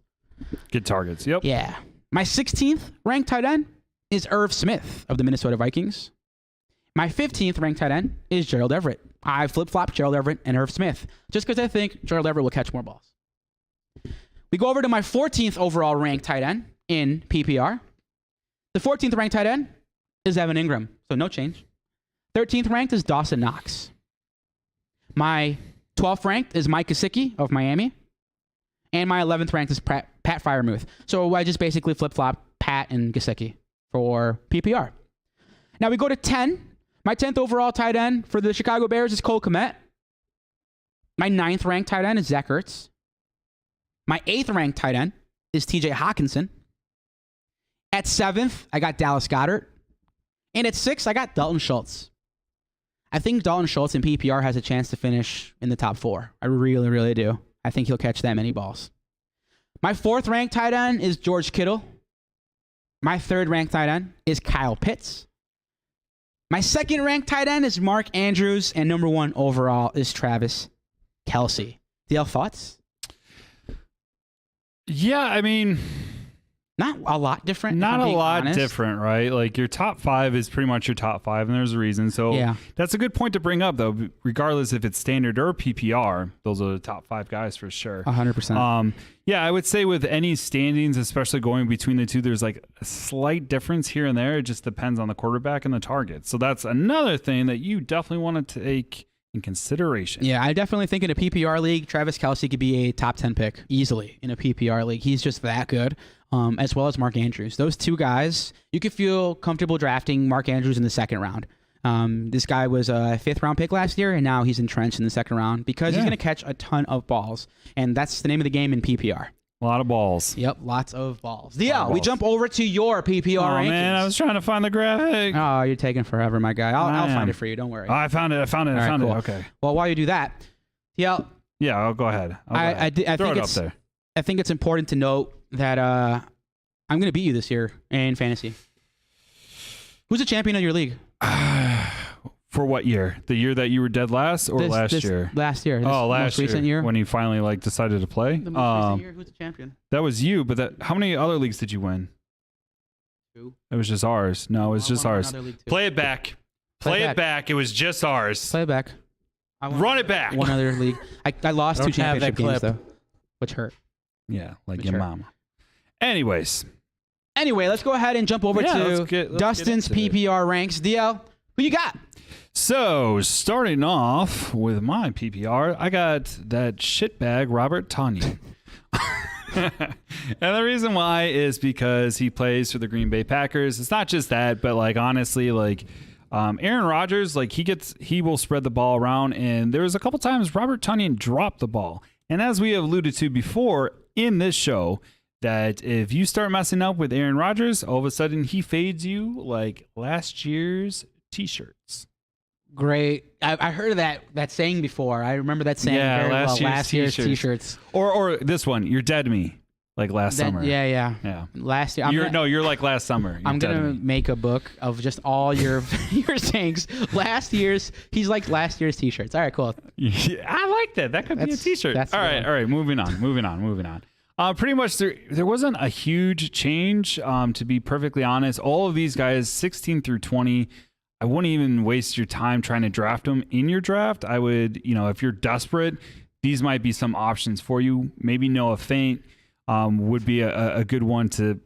Good targets. Yep.
Yeah. My 16th ranked tight end is Irv Smith of the Minnesota Vikings. My 15th ranked tight end is Gerald Everett. I flip-flop Gerald Everett and Irv Smith just because I think Gerald Everett will catch more balls. We go over to my 14th overall ranked tight end in PPR. The 14th ranked tight end is Evan Ingram, so no change. 13th ranked is Dawson Knox. My 12th ranked is Mike Gesicki of Miami. And my 11th ranked is Pat Freiermuth. So I just basically flip-flop Pat and Gesicki for PPR. Now we go to 10. My 10th overall tight end for the Chicago Bears is Cole Kmet. My 9th ranked tight end is Zach Ertz. My 8th ranked tight end is TJ Hawkinson. At 7th, I got Dallas Goedert. And at 6th, I got Dalton Schultz. I think Dalton Schultz in PPR has a chance to finish in the top 4. I really, really do. I think he'll catch that many balls. My 4th ranked tight end is George Kittle. My 3rd ranked tight end is Kyle Pitts. My 2nd ranked tight end is Mark Andrews. And number 1 overall is Travis Kelce. DL, thoughts?
Yeah, I mean,
Not a lot different. if
not
I'm
a
being
lot
honest.
different, right? Like your top 5 is pretty much your top 5, and there's a reason. So
Yeah.
that's a good point to bring up, though. Regardless if it's standard or PPR, those are the top 5 guys for sure.
100%.
Yeah, I would say with any standings, especially going between the two, there's like a slight difference here and there. It just depends on the quarterback and the target. So that's another thing that you definitely want to take in consideration.
Yeah, I definitely think in a PPR league, Travis Kelce could be a top 10 pick easily in a PPR league. He's just that good, as well as Mark Andrews. Those two guys, you could feel comfortable drafting Mark Andrews in the 2nd round. This guy was a 5th round pick last year, and now he's entrenched in the 2nd round because he's going to catch a ton of balls. And that's the name of the game in PPR.
A lot of balls.
Yep, lots of balls. DL, we jump over to your PPR rankings.
Oh, man, I was trying to find the graphic.
Oh, you're taking forever, my guy. I'll find it for you. Don't worry.
Oh, I found it. I found it.
All right, cool.
it. Okay.
Well, while you do that, DL,
Yeah, I'll go ahead.
I
Throw
think
it up there.
I think it's important to note that I'm going to beat you this year in fantasy. Who's the champion of your league?
For what year? The year that you were dead last, or last year?
Last year. This
Oh, last
most recent year.
when you finally decided to play.
The most recent year. Who's the champion?
That was you. But how many other leagues did you win?
2.
It was just ours. No, it was just ours.
Another league too.
Play it back. Play it back. It was just ours.
Play it back. I won
Run it back.
One other league. I lost
I
2
don't have that
championship games
clip.
though, which hurt.
Yeah, like
Sure.
your mama. Anyways,
Anyway, let's go ahead and jump over
Yeah,
to
let's get
Dustin's
into it.
PPR ranks. DL, who you got?
so starting off with my PPR, I got that shitbag Robert Tonyan. And the reason why is because he plays for the Green Bay Packers. It's not just that, but like honestly, like Aaron Rodgers, like he will spread the ball around. And there was a couple times Robert Tonyan dropped the ball. And as we have alluded to before in this show, that if you start messing up with Aaron Rodgers, all of a sudden he fades you like last year's T-shirts.
Great. I heard of that saying before. I remember that saying
Yeah,
very
last
well.
year's
Last year's
t-shirts.
T-shirts.
Or this one, you're dead to me, like last summer.
Yeah.
Yeah.
Last year.
You're like last summer. You're
I'm
dead to
gonna
me.
make a book of just all your your sayings. He's like last year's T-shirts. All right, cool.
Yeah, I like that. That could be a
That's-
T-shirt.
that's
All
the
right,
one.
all right. Moving on. Pretty much there wasn't a huge change. To be perfectly honest, all of these guys, 16 through 20, I wouldn't even waste your time trying to draft them in your draft. I would, if you're desperate, these might be some options for you. Maybe Noah Fant would be a good one to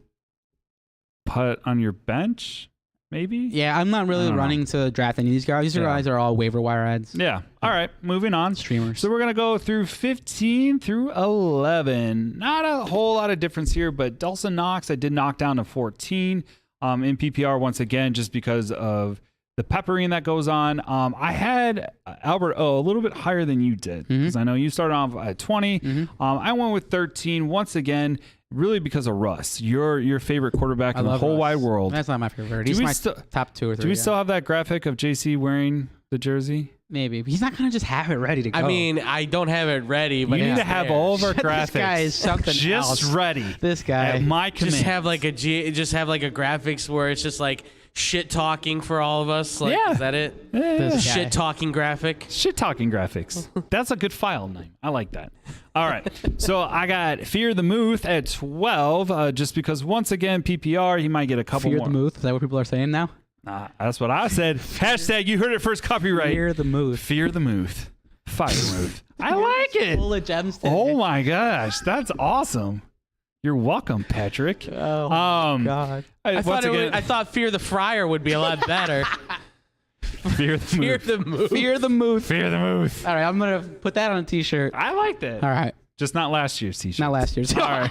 put on your bench. Maybe.
Yeah, I'm not really
I don't
running to draft any of these guys. These guys are all waiver wire ads.
Yeah. All right. Moving on.
Streamers.
So we're going to go through 15 through 11. Not a whole lot of difference here, but Dawson Knox, I did knock down to 14 in PPR once again, just because of the peppering that goes on. I had Albert O a little bit higher than you did, because I know you started off at 20. I went with 13 once again, really because of Russ, your favorite quarterback in the whole wide world.
That's not my favorite.
Do
He's
we
my
still-
top 2 or 3.
Do we still have that graphic of JC wearing the jersey?
Maybe. But he's not gonna just have it ready to go.
I mean, I don't have it ready, but
You need
it's
to have
there.
all of our
This
graphics
guy is something
just
else.
ready.
This guy.
At my command.
Just have like a graphics where it's just like shit talking for all of us. Like,
Yeah.
is that it?
This guy.
Shit talking graphic.
Shit talking graphics. That's a good file name. I like that. All right. So I got Fear the Muth at 12, just because once again, PPR, he might get a couple
Fear
more.
the Muth. Is that what people are saying now?
That's what I said. Hashtag you heard it first, copyright.
Fear the Muth.
Fear the Muth. Fire Muth. I like it.
Full of gems today.
Oh my gosh. That's awesome. You're welcome, Patrick.
Oh, God.
I
once again,
thought Fear the Fryer would be a lot better.
Fear the
Fear
Muth.
the Move.
Fear the Muth.
Fear the Muth.
All right, I'm gonna put that on a T-shirt.
I like that.
All right,
Just not last year's t-shirt.
not last year's.
All right.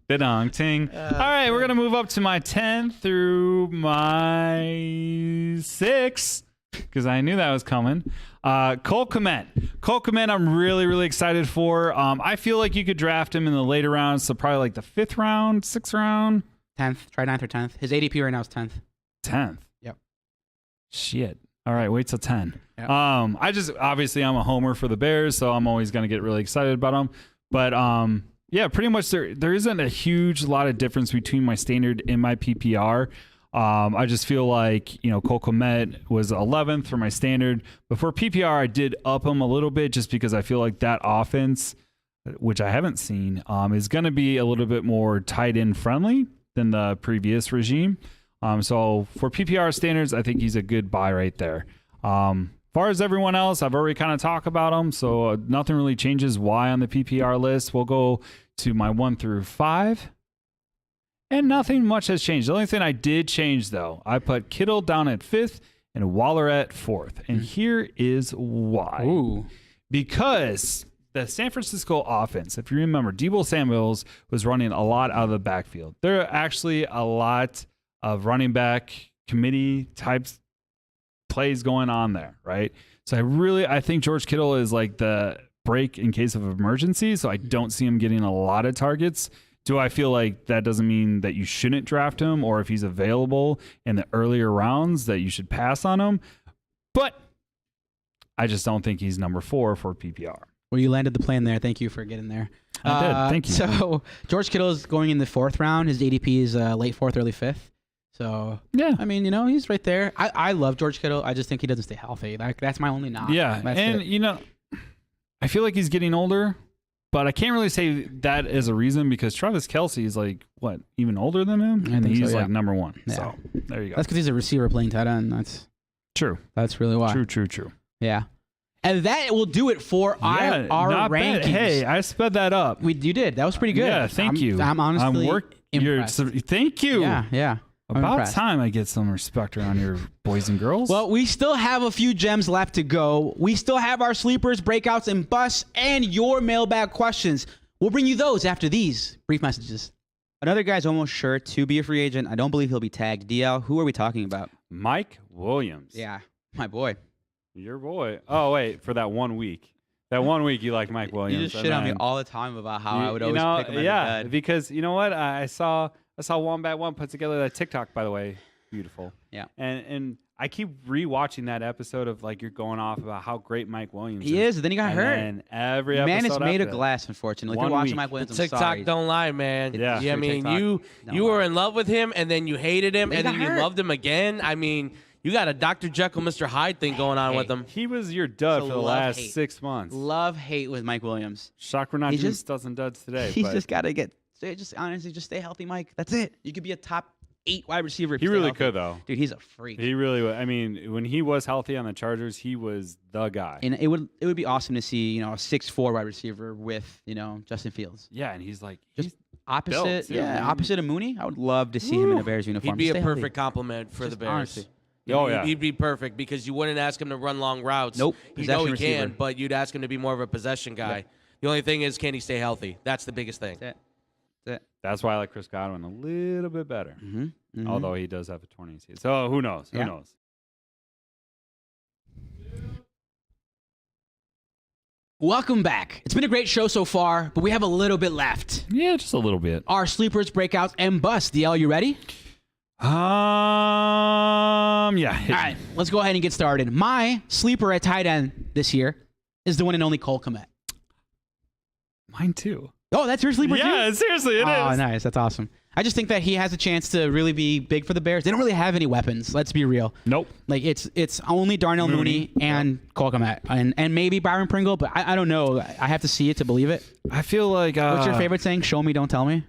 Ding ting. All right, we're gonna move up to my 10 through my 6 because I knew that was coming. Cole Kmet. Cole Kmet, I'm really, really excited for. I feel like you could draft him in the later rounds, so probably like the 5th round, 6th round,
10th. Try 9th or 10th. His ADP right now is 10th.
10th.
Yep.
Shit. All right, wait till 10.
Yep.
I just obviously I'm a homer for the Bears, so I'm always gonna get really excited about them. But yeah, pretty much there isn't a huge lot of difference between my standard and my PPR. I just feel like, Cole Kmet was 11th for my standard, but for PPR I did up him a little bit just because I feel like that offense, which I haven't seen, is going to be a little bit more tight end friendly than the previous regime. So for PPR standards, I think he's a good buy right there. Far as everyone else, I've already kind of talked about them, so nothing really changes why on the PPR list. We'll go to my 1 through 5, and nothing much has changed. The only thing I did change, though, I put Kittle down at 5th and Waller at 4th, and here is why.
Ooh.
Because the San Francisco offense, if you remember, Deebo Samuels was running a lot out of the backfield. There are actually a lot of running back committee types plays going on there, right? So I think George Kittle is like the break in case of emergency, so I don't see him getting a lot of targets. Do I feel like that doesn't mean that you shouldn't draft him, or if he's available in the earlier rounds that you should pass on him? But I just don't think he's number 4 for PPR.
Well, you landed the plane there. Thank you for getting there.
I did. Thank you.
So George Kittle is going in the 4th round. His ADP is late 4th, early 5th. So
Yeah.
I mean, he's right there. I love George Kittle. I just think he doesn't stay healthy. That's my only knock.
Yeah,
That's
and
it.
I feel like he's getting older, but I can't really say that as a reason because Travis Kelce is like what, even older than him,
I
and
think so,
he's
yeah.
like number 1.
Yeah.
So there you go.
That's because he's a receiver playing tight end.
True.
That's really why.
True.
Yeah. And that will do it for our
not bad.
rankings.
Hey, I sped that up.
You did. That was pretty good.
Yeah, thank you.
I'm honestly impressed.
Thank you.
Yeah. I'm
About
impressed.
time I get some respect around your boys and girls.
Well, we still have a few gems left to go. We still have our sleepers, breakouts, and busts, and your mailbag questions. We'll bring you those after these brief messages.
Another guy's almost sure to be a free agent. I don't believe he'll be tagged. DL, who are we talking about?
Mike Williams.
Yeah, my boy.
Your boy. Oh, wait, for that 1 week. That 1 week you like Mike Williams.
You just shit on me all the time about how I would always pick him
yeah,
as a
because you know what? I saw Wombat One put together that TikTok, by the way. Beautiful.
Yeah.
And I keep rewatching that episode of like you're going off about how great Mike Williams
He is, and then he got hurt.
And every episode
Man is made of
after
glass, unfortunately. If
1
you're watching
week.
Mike Williams, I'm
TikTok
sorry.
don't lie, man.
Yeah.
I mean,
TikTok
you
don't
were
lie.
in love with him, and then you hated him,
He
and
got
then you
hurt.
loved him again. I mean, you got a Dr. Jekyll, Mr. Hyde thing going on with him.
He was your dud
So
for the last
love-hate.
6 months.
Love hate with Mike Williams.
Shock we're not
He
doing
just-
studs and duds today.
He's
but
just got to honestly, just stay healthy, Mike. That's it. You could be a top 8 wide receiver. if
he
you stay
really
healthy.
could though.
Dude, he's a freak.
He really would. I mean, when he was healthy on the Chargers, he was the guy.
And it would be awesome to see, a 6'4" wide receiver with, Justin Fields.
Yeah, and he's like
Just
he's
Opposite,
built, too, man.
opposite of Mooney. I would love to see him in a Bears uniform.
He'd be
Stay
a
healthy.
perfect compliment for the
Just
Bears.
honestly.
Oh, yeah.
He'd be perfect because you wouldn't ask him to run long routes.
Nope.
You know he
Possession
can,
receiver.
but you'd ask him to be more of a possession guy. The only thing is, can he stay healthy? That's the biggest thing.
That's it.
That's why I like Chris Godwin a little bit better.
Mm-hmm.
Although he does have a torn ACL. So who knows? Who
Yeah.
knows?
Welcome back. It's been a great show so far, but we have a little bit left.
Yeah, just a little bit.
Our sleepers, breakouts, and busts. DL, you ready?
Yeah. hit
All
me.
right, let's go ahead and get started. My sleeper at tight end this year is the one and only Cole Kmet.
Mine too.
Oh, that's your sleeper too?
Yeah, seriously, it is.
Oh, nice. That's awesome. I just think that he has a chance to really be big for the Bears. They don't really have any weapons. Let's be real.
Nope.
Like it's only Darnell Mooney and Cole Kmet and maybe Byron Pringle, but I don't know. I have to see it to believe it.
I feel like.
What's your favorite saying? Show me, don't tell me.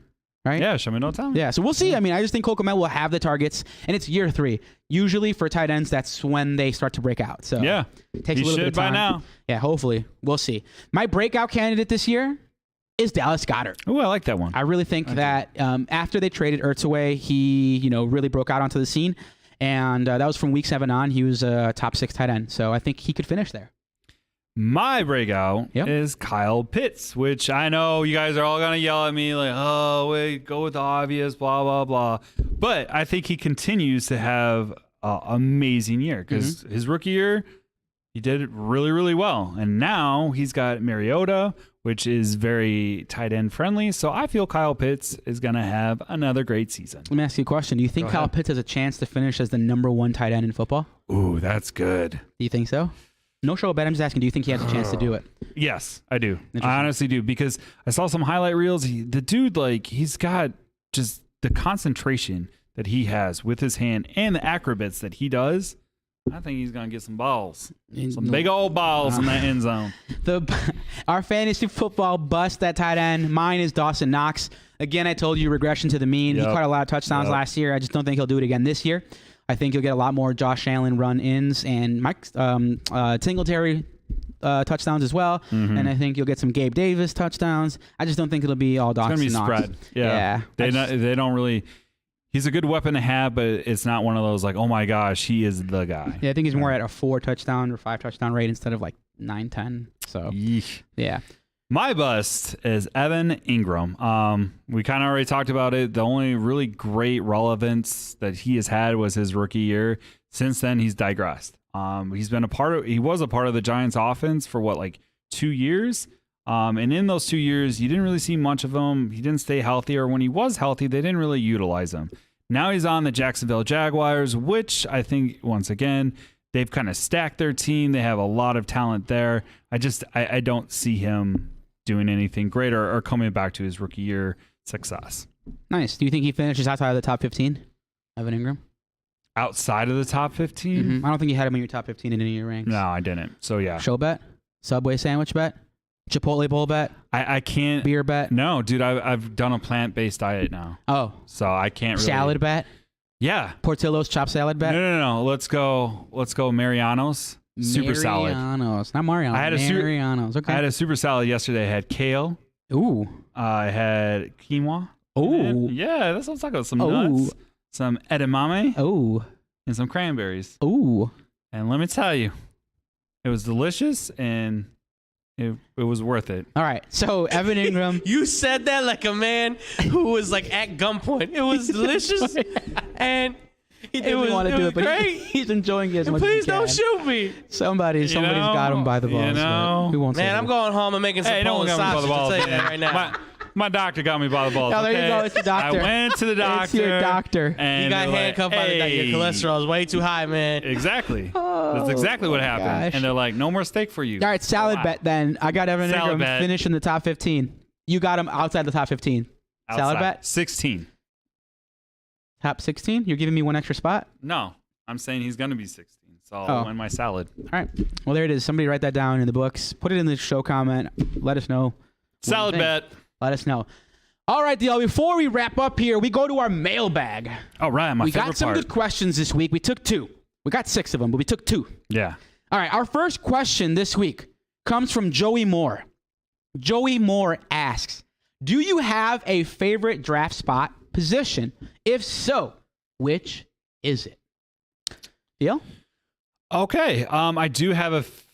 Right?
Yeah, show me, don't tell me.
Yeah, so we'll see. I mean, I just think Cole Kmet will have the targets, and it's year 3. Usually for tight ends, that's when they start to break out. So
Yeah.
it takes
He
a little bit
should
of
by
time.
now.
Yeah, hopefully. We'll see. My breakout candidate this year is Dallas Goedert.
Oh, I like that one.
I really think that after they traded Ertz away, he really broke out onto the scene, and that was from week 7 on. He was a top 6 tight end, so I think he could finish there.
My breakout
Yep.
is Kyle Pitts, which I know you guys are all going to yell at me like, oh, wait, go with the obvious, blah, blah, blah. But I think he continues to have an amazing year because his rookie year, he did it really, really well. And now he's got Mariota, which is very tight end friendly. So I feel Kyle Pitts is going to have another great season.
Let me ask you a question. Do you think
Go
Kyle
ahead.
Pitts has a chance to finish as the number 1 tight end in football?
Ooh, that's good.
Do you think so? No show bet. I'm just asking, do you think he has a chance to do it?
Yes, I do.
Interesting.
I honestly do because I saw some highlight reels. The dude, he's got just the concentration that he has with his hand and the acrobats that he does. I think he's going to get some balls. Some big old balls in that end zone.
Our fantasy football bust at tight end. Mine is Dawson Knox. Again, I told you regression to the mean. He
Yep.
caught a lot of touchdowns
Yep.
last year. I just don't think he'll do it again this year. I think you'll get a lot more Josh Allen run-ins and Mike Singletary touchdowns as well. And I think you'll get some Gabe Davis touchdowns. I just don't think it'll be all
It's
Dawson
going to be
Knox.
spread. Yeah. They don't really. He's a good weapon to have, but it's not one of those like, oh my gosh, he is the guy.
Yeah, I think he's more at a 4 touchdown or 5 touchdown rate instead of like 9, 10. So
Yeesh.
yeah.
My bust is Evan Ingram. We kind of already talked about it. The only really great relevance that he has had was his rookie year. Since then, he's digressed. He was a part of the Giants offense for 2 years. And in those 2 years, you didn't really see much of him. He didn't stay healthy, or when he was healthy, they didn't really utilize him. Now he's on the Jacksonville Jaguars, which I think, once again, they've kind of stacked their team. They have a lot of talent there. I don't see him doing anything great or coming back to his rookie year success.
Nice. Do you think he finishes outside of the top 15? Evan Ingram?
Outside of the top 15?
I don't think you had him in your top 15 in any of your ranks.
No, I didn't. So, yeah.
Show bet? Subway sandwich bet? Chipotle bowl bet?
I can't.
Beer bet?
No, dude, I've done a plant-based diet now.
Oh.
So I can't really.
Salad bet?
Yeah.
Portillo's chopped salad bet?
No. Let's go Mariano's. Super salad.
Mariano's. Not Mariano's.
I had a
Mariano's. Okay.
I had a super salad yesterday. I had kale.
Ooh.
I had quinoa.
Ooh.
And yeah, that's what I'm talking about. Some
Ooh.
nuts, some edamame,
Ooh.
and some cranberries.
Ooh.
And let me tell you, it was delicious, and it was worth it.
All right. So Evan Ingram.
You said that like a man who was like at gunpoint. It was delicious, and
He didn't want to do it, but he's enjoying it as much as he
please
can.
don't shoot me.
Somebody's got him by the balls.
know.
Who won't say
Man,
that?
I'm going home and making some
Hey, no one
Polish
got me by the
sausage. I'll
balls.
tell you that
man.
right now.
My doctor got me by the balls.
Oh, there you
okay?
go. It's the doctor.
I went to the doctor.
It's your doctor.
And
You got
they're like,
handcuffed by the doctor.
"Hey."
Your cholesterol is way too high, man.
Exactly. That's exactly what happened.
gosh.
And they're like, no more steak for you.
All right, salad
Wow.
bet then. I got Evan
Salad
Ingram
bet.
finish in the top 15. You got him outside the top 15. Salad
Outside.
bet?
16.
Top 16? You're giving me one extra spot?
No, I'm saying he's going to be 16. So
Oh.
I'll win my salad.
All right. Well, there it is. Somebody write that down in the books. Put it in the show comment. Let us know.
Salad
think?
bet.
Let us know. All right, DL, before we wrap up here, we go to our mailbag.
All right, my
We
favorite
got some
part.
good questions this week. We took 2. We got 6 of them, but we took 2.
Yeah.
All right, our first question this week comes from Joey Moore. Joey Moore asks, do you have a favorite draft spot position? If so, which is it? Deal?
Okay. I do have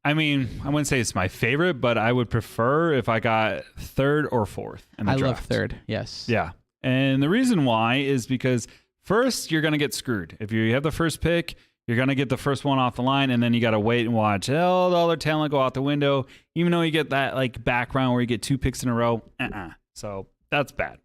I wouldn't say it's my favorite, but I would prefer if I got 3rd or 4th in the
I
draft.
love 3rd, yes.
Yeah. And the reason why is because first, you're going to get screwed. If you have the first pick, you're going to get the first one off the line, and then you got to wait and watch all the other talent go out the window, even though you get that like background where you get 2 picks in a row. So that's bad.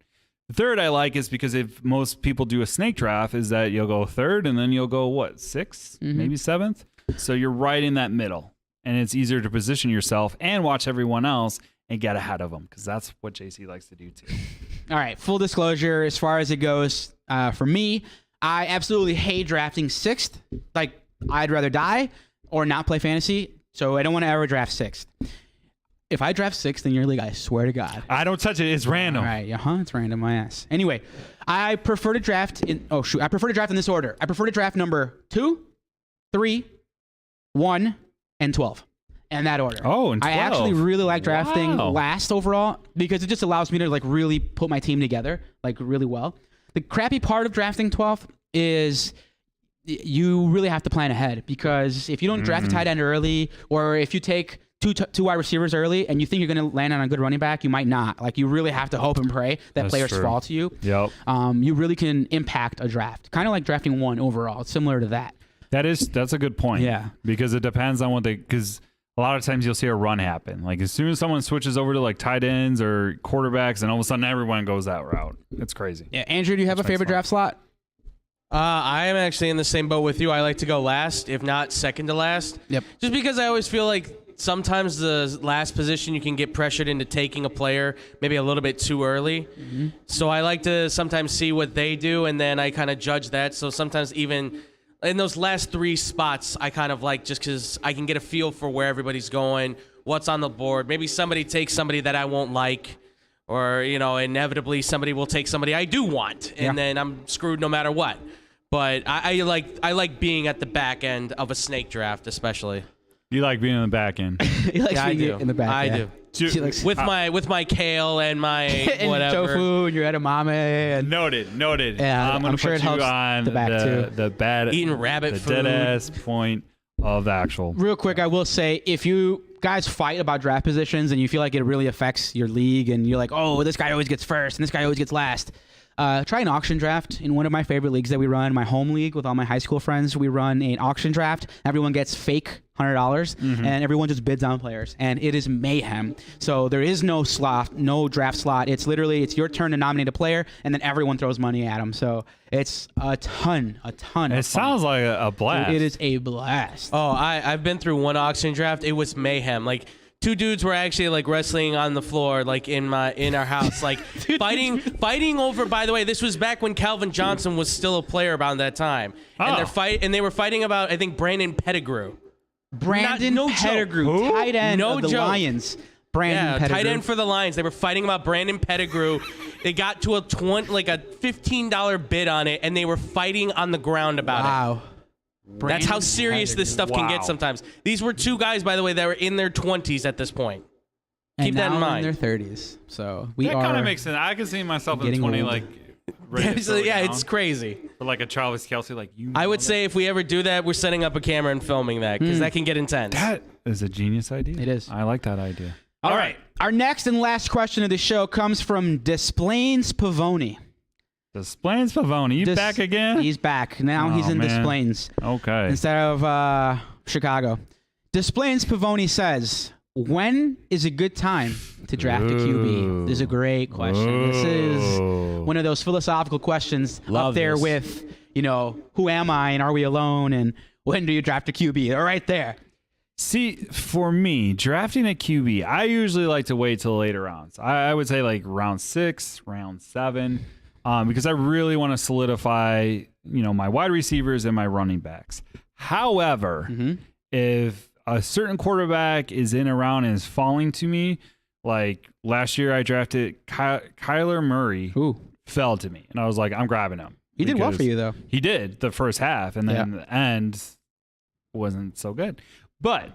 The 3rd I like is because if most people do a snake draft, is that you'll go 3rd, and then you'll go, 6th, maybe 7th? So you're right in that middle, and it's easier to position yourself and watch everyone else and get ahead of them, because that's what JC likes to do too.
All right, full disclosure, as far as it goes, for me, I absolutely hate drafting 6th. Like, I'd rather die or not play fantasy, so I don't want to ever draft 6th. If I draft 6th in your league, I swear to God.
I don't touch it. It's random.
All right, it's random, my ass. Anyway, I prefer to draft in this order. I prefer to draft number 2, 3, 1, and 12. In that order.
Oh, and 12.
I actually really like drafting
Wow.
last overall because it just allows me to like really put my team together like really well. The crappy part of drafting 12th is you really have to plan ahead, because if you don't draft a tight end early, or if you take two wide receivers early and you think you're going to land on a good running back, you might not. Like, you really have to hope and pray that
That's
players
true.
fall to you.
Yep.
You really can impact a draft. Kind of like drafting 1 overall. It's similar to that.
That's a good point.
Yeah.
Because it depends on because a lot of times you'll see a run happen. Like, as soon as someone switches over to like tight ends or quarterbacks, and all of a sudden everyone goes that route. It's crazy.
Yeah, Andrew, do you have a favorite
fun.
draft slot?
I am actually in the same boat with you. I like to go last, if not second to last.
Yep.
Just because I always feel like sometimes the last position you can get pressured into taking a player maybe a little bit too early.
Mm-hmm.
So I like to sometimes see what they do, and then I kind of judge that. So sometimes even in those last 3 spots, I kind of like, just because I can get a feel for where everybody's going, what's on the board. Maybe somebody takes somebody that I won't like, or, inevitably somebody will take somebody I do want, and then I'm screwed no matter what. But I like being at the back end of a snake draft, especially.
You like being in the back end.
He likes
Yeah, I
being
do.
in the back.
I
yeah.
do.
He likes-
With my kale and my
and
whatever.
tofu and your edamame and
Noted.
Yeah,
I'm going
I'm
to
sure
put
it
you
helps
on
the back, too.
the bad,
Eating rabbit
the
food.
dead ass point of the actual.
real quick, I will say, if you guys fight about draft positions and you feel like it really affects your league, and you're like, oh, this guy always gets first and this guy always gets last, try an auction draft. In one of my favorite leagues that we run, my home league with all my high school friends, we run an auction draft. Everyone gets fake $100, and everyone just bids on players, and it is mayhem. So there is no slot, no draft slot. It's literally, it's your turn to nominate a player, and then everyone throws money at them. So it's a ton of
It
fun.
sounds like a blast.
It is a blast.
Oh, I've been through one auction draft. It was mayhem. Like, 2 dudes were actually like wrestling on the floor, like in our house, like fighting over. By the way, this was back when Calvin Johnson was still a player around that time, and they were fighting about, I think, Brandon Pettigrew.
Brandon
no joke.
Pettigrew,
Who?
tight end
No
of the
joke.
Lions. Brandon Pettigrew.
Tight end for the Lions. They were fighting about Brandon Pettigrew. They got to a $15 bid on it, and they were fighting on the ground about it.
Wow.
That's how serious this stuff can get
Wow.
sometimes. These were 2 guys, by the way, that were in their 20s at this point.
And
Keep that in
now
mind.
in their 30s. So we
That
are.
kind of makes sense. I can see myself in
getting
20,
old.
like ready to throw it
yeah,
down.
it's crazy.
Or like a Travis Kelce, like you.
I
know
would
that?
say if we ever do that, we're setting up a camera and filming that because that can get intense.
That is a genius idea.
It is.
I like that idea.
All right. Our next and last question of the show comes from Desplaines Pavoni.
Desplaines Pavoni, you back again?
He's back. Now he's
Oh,
in
man.
Desplaines
Okay.
instead of Chicago. Desplaines Pavoni says, when is a good time to draft a QB? This is a great question. This is one of those philosophical questions up
Love
there
this.
with, who am I and are we alone and when do you draft a QB? They're right there.
See, for me, drafting a QB, I usually like to wait till later rounds. I would say like round 6, round 7, because I really want to solidify, my wide receivers and my running backs. However, if a certain quarterback is in a round and is falling to me, like last year I drafted Kyler Murray,
Ooh.
fell to me, and I was like, I'm grabbing him.
He did well for
because
you, though.
He did the first half, and then the end wasn't so good. But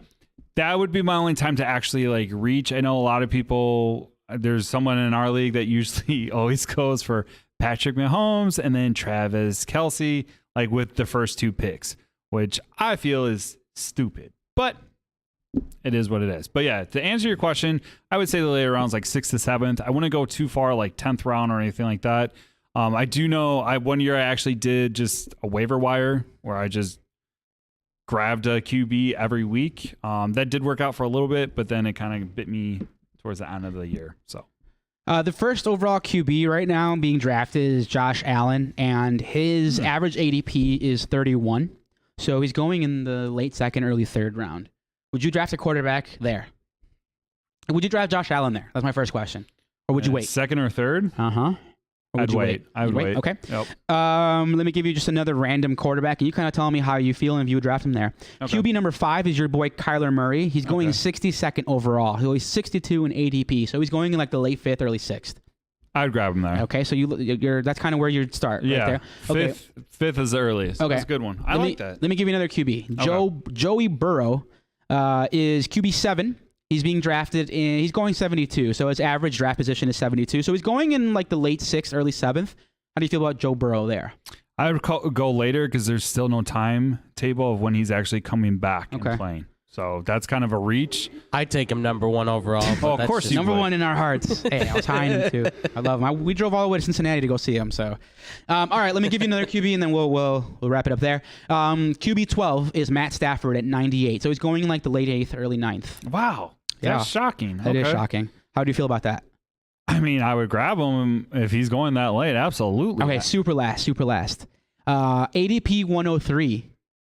that would be my only time to actually like reach. I know a lot of people, there's someone in our league that usually always goes for Patrick Mahomes and then Travis Kelce, like with the first 2 picks, which I feel is stupid, but it is what it is. But yeah, to answer your question, I would say the later rounds, like 6th to 7th. I wouldn't go too far, like 10th round or anything like that. I do know one year I actually did just a waiver wire where I just grabbed a QB every week. That did work out for a little bit, but then it kind of bit me towards the end of the year. So
The first overall QB right now being drafted is Josh Allen, and his average ADP is 31. So he's going in the late 2nd, early 3rd round. Would you draft a quarterback there? Would you draft Josh Allen there? That's my first question. Or would you wait?
2nd or 3rd?
Uh-huh. Or would
I'd
you
wait. I would
You'd
wait.
Okay.
Yep.
Let me give you just another random quarterback, and you kind of tell me how you feel and if you would draft him there.
Okay.
QB number 5 is your boy Kyler Murray. He's going
Okay.
62nd overall. He's 62 in ADP, so he's going in like the late 5th, early 6th.
I'd grab him there.
Okay, so you're that's kind of where you'd start.
Yeah.
Right there. Okay.
Fifth is the earliest.
Okay.
That's a good one. I like that.
Let me give you another QB. Joey Burrow is QB 7. He's being drafted in. He's going 72, so his average draft position is 72. So he's going in like the late 6th, early 7th. How do you feel about Joe Burrow there?
I would go later because there's still no timetable of when he's actually coming back and playing. So that's kind of a reach.
I'd take him number 1 overall. but
of
that's
course
just-
you
Number
would.
1 in our hearts. Hey, I was high in him too. I love him. We drove all the way to Cincinnati to go see him. So, all right, let me give you another QB, and then we'll wrap it up there. QB 12 is Matt Stafford at 98. So he's going in like the late 8th, early 9th.
Wow.
Yeah.
That's shocking.
That is shocking. How do you feel about that?
I mean, I would grab him if he's going that late. Absolutely.
Okay, super last. ADP 103,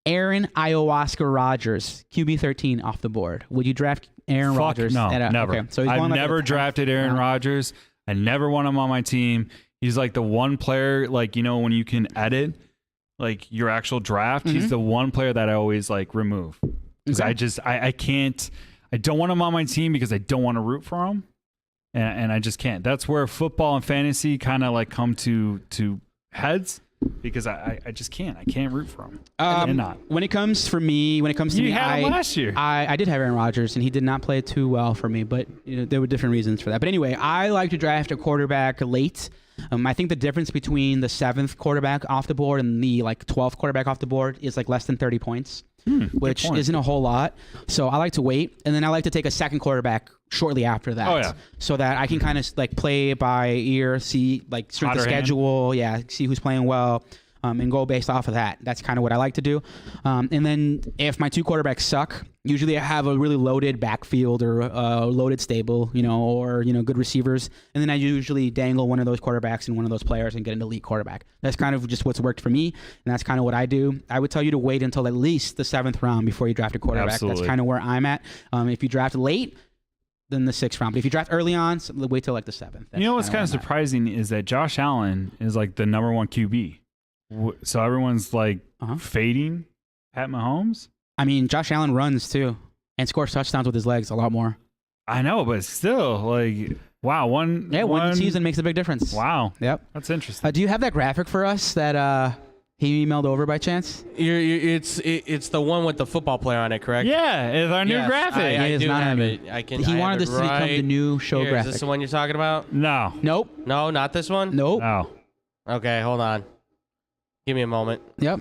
Aaron Ayahuasca Rodgers, QB 13 off the board. Would you draft Aaron
Fuck
Rodgers?
no, never.
Okay, so he's
I've
going like
never
a 10th
drafted Aaron
round.
Rodgers. I never want him on my team. He's like the one player, like, when you can edit like your actual draft, he's the one player that I always like remove. Because
Okay.
I can't, I don't want him on my team because I don't want to root for him. And I just can't. That's where football and fantasy kind of like come to heads because I just can't. I can't root for him. And not.
When it comes to
You
me,
had him last year.
I did have Aaron Rodgers, and he did not play too well for me, but there were different reasons for that. But anyway, I like to draft a quarterback late. I think the difference between the 7th quarterback off the board and the 12th quarterback off the board is like less than 30 points, which
point.
isn't a whole lot. So I like to wait, and then I like to take a 2nd quarterback shortly after that.
Oh, yeah.
So that I can kind of like play by ear, see like strength of
Hotter hand.
schedule, see who's playing well. And go based off of that. That's kind of what I like to do. And then if my 2 quarterbacks suck, usually I have a really loaded backfield or loaded stable, or good receivers. And then I usually dangle one of those quarterbacks and one of those players and get an elite quarterback. That's kind of just what's worked for me, and that's kind of what I do. I would tell you to wait until at least the 7th round before you draft a quarterback.
Absolutely.
That's kind of where I'm at. If you draft late, then the 6th round. But if you draft early on, wait till like the 7th. That's
What's kind of
where I'm at.
surprising is that Josh Allen is like the number 1 QB. So everyone's like fading Pat Mahomes.
I mean, Josh Allen runs too and scores touchdowns with his legs a lot more.
I know, but still, like, wow, one
season makes a big difference.
Wow,
Yep.
that's interesting.
Do you have that graphic for us that he emailed over by chance?
It's the one with the football player on it, correct?
Yeah, it's our new
Yes,
graphic.
I
It is
do
not
have
our
it. I can.
He
I
wanted
have
this
it
to become
right
the new show
here.
graphic.
Is this the one you're talking about?
No,
Nope.
No, not this one.
Nope.
no.
Okay, hold on. Give me a moment.
Yep.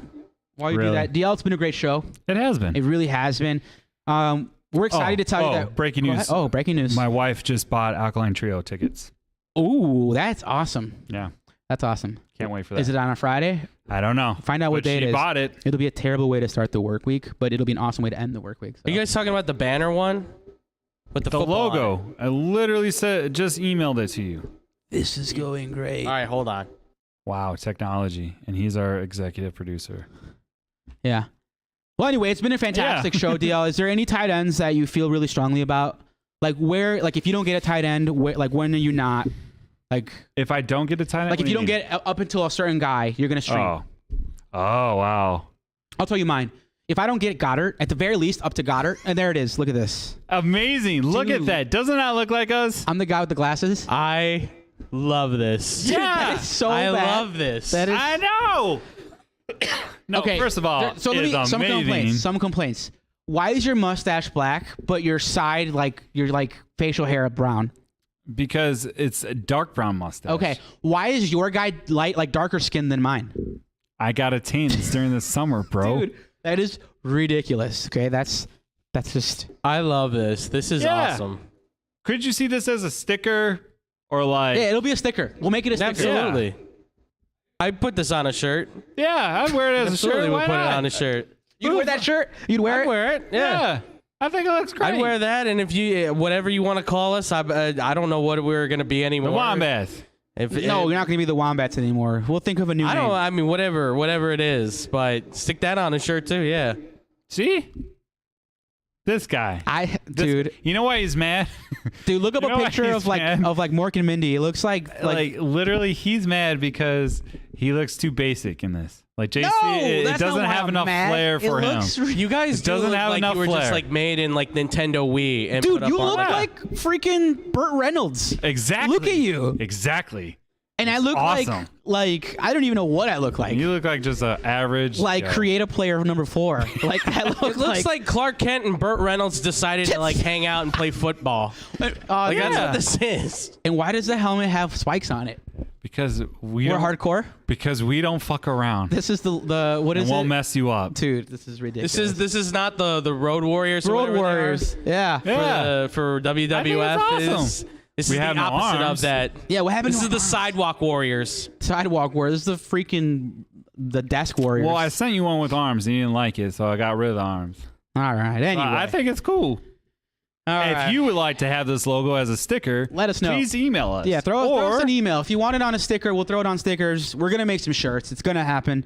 While you
Really?
do that, DL, it's been a great show.
It has been.
It really has been. We're excited to tell you that.
Breaking
Go
news.
ahead. Oh, breaking news.
My wife just bought Alkaline Trio tickets.
Ooh, that's awesome.
Yeah.
That's awesome.
Can't wait for that.
Is it on a Friday?
I don't know.
Find out what
But
day it
she
is.
bought it.
It'll be a terrible way to start the work week, but it'll be an awesome way to end the work week. So.
Are you guys talking about the banner one? With the
The
football on it?
logo. I literally just emailed it to you.
This is going great.
All right, hold on.
Wow, technology. And he's our executive producer.
Yeah. Well, anyway, it's been a fantastic show, DL. Is there any tight ends that you feel really strongly about? Like where, like if you don't get a tight end, like when are you not? Like
If I don't get a tight end,
if
what
you
do
don't
mean?
get up until a certain guy, you're gonna stream.
Oh, wow.
I'll tell you mine. If I don't get Goddard, at the very least, up to Goddard, and there it is. Look at this.
Amazing. Look at
Dude.
that. Doesn't that look like us?
I'm the guy with the glasses.
I love this.
Yeah.
That is so
I
bad.
love this.
That is
I know. No,
okay.
first of all,
so let
it's
me some
amazing.
complaints. Some complaints. Why is your mustache black, but your side your facial hair brown?
Because it's a dark brown mustache.
Okay. Why is your guy darker skin than mine?
I got a tan during the summer, bro.
Dude, that is ridiculous. Okay, that's just
I love this. This is
Yeah.
awesome.
Could you see this as a sticker or like?
yeah. It'll be a sticker. We'll make it a sticker.
Absolutely. I put this on a shirt.
Yeah, I'd wear it as a
Absolutely,
shirt.
we'll
Why
put
not?
it on a shirt.
You'd wear that shirt? You'd wear
I'd
it?
wear it.
Yeah. I think it looks great.
I'd wear that, and if you whatever you want to call us, I don't know what we're gonna be anymore.
the Wombats.
If,
No, you're not going to be the Wombats anymore. We'll think of a new
I
name.
don't. I mean, whatever it is, but stick that on a shirt too. Yeah.
See? This guy.
Dude,
You know why he's mad?
look up
You know
a
why
picture
he's
of like
mad?
Mork and Mindy. It looks like
like literally he's mad because he looks too basic in this. Like JC,
no,
it
that's
doesn't
not why
have
I'm
enough
mad.
flair for
it
him.
looks
You guys do
doesn't
look
have
like
enough
you were just
flair.
like made in like Nintendo Wii and
Dude,
put up
you
on
look
like,
like freaking Burt Reynolds.
Exactly.
Look at you.
Exactly.
And I look
awesome.
like I don't even know what I look like.
You look like just an average.
Like
Joe.
create a player number 4. Like I look
It looks like Clark Kent and Burt Reynolds decided to like hang out and play football. Like that's
yeah.
what this is.
And why does the helmet have spikes on it?
because we
We're
don't,
hardcore.
because we don't fuck around.
This is the what
and
is
won't
it?
mess you up.
Dude, this is ridiculous.
This is not the Road Warriors. or
Road
whatever they are
Warriors. Yeah.
Yeah.
For WWF.
awesome.
This
We
is
have
the
no
opposite
arms.
of that.
Yeah, what happened
This
to
is the
our
Sidewalk Warriors.
sidewalk warriors? This is the desk warriors.
Well, I sent you one with arms and you didn't like it, so I got rid of the arms.
All right. Anyway,
I think it's cool.
all right.
If you would like to have this logo as a sticker,
Let us know.
Please email us.
yeah, throw us
or
an email if you want it on a sticker. We'll throw it on stickers. We're gonna make some shirts. It's gonna happen,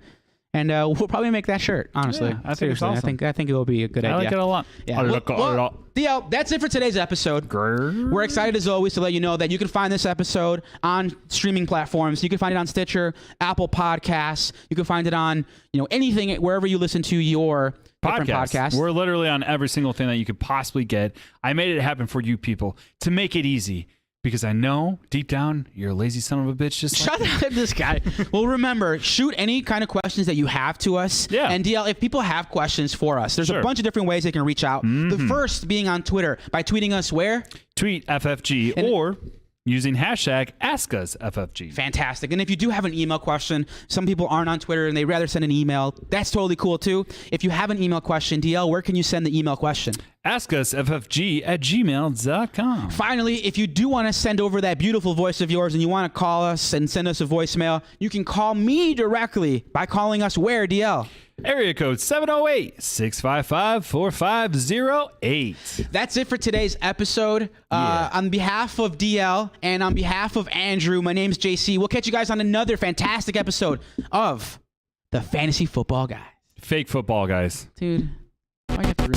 and we'll probably make that shirt. Honestly,
Yeah, I think it's
seriously,
awesome.
I think it will be a good
I
idea.
like it a lot.
Yeah.
I
Well,
like it a lot.
DL, that's it for today's episode. We're excited as always to let you know that you can find this episode on streaming platforms. You can find it on Stitcher, Apple Podcasts. You can find it on anything wherever you listen to your different podcasts.
We're literally on every single thing that you could possibly get. I made it happen for you people to make it easy because I know deep down you're a lazy son of a bitch. Just like
Shut up, this guy. Well, remember, shoot any kind of questions that you have to us.
Yeah.
And DL, if people have questions for us, there's a
Sure.
bunch of different ways they can reach out. The first being on Twitter by tweeting us where?
tweet FFG or using hashtag AskUsFFG.
Fantastic. And if you do have an email question, some people aren't on Twitter and they'd rather send an email. That's totally cool too. If you have an email question, DL, where can you send the email question?
AskUsFFG@gmail.com.
Finally, if you do want to send over that beautiful voice of yours and you want to call us and send us a voicemail, you can call me directly by calling us where, DL?
Area code 708-655-4508.
That's it for today's episode. On behalf of DL and on behalf of Andrew, my name's JC. We'll catch you guys on another fantastic episode of the Fantasy Football Guy.
Fake football, guys.
Dude, why you have to ruin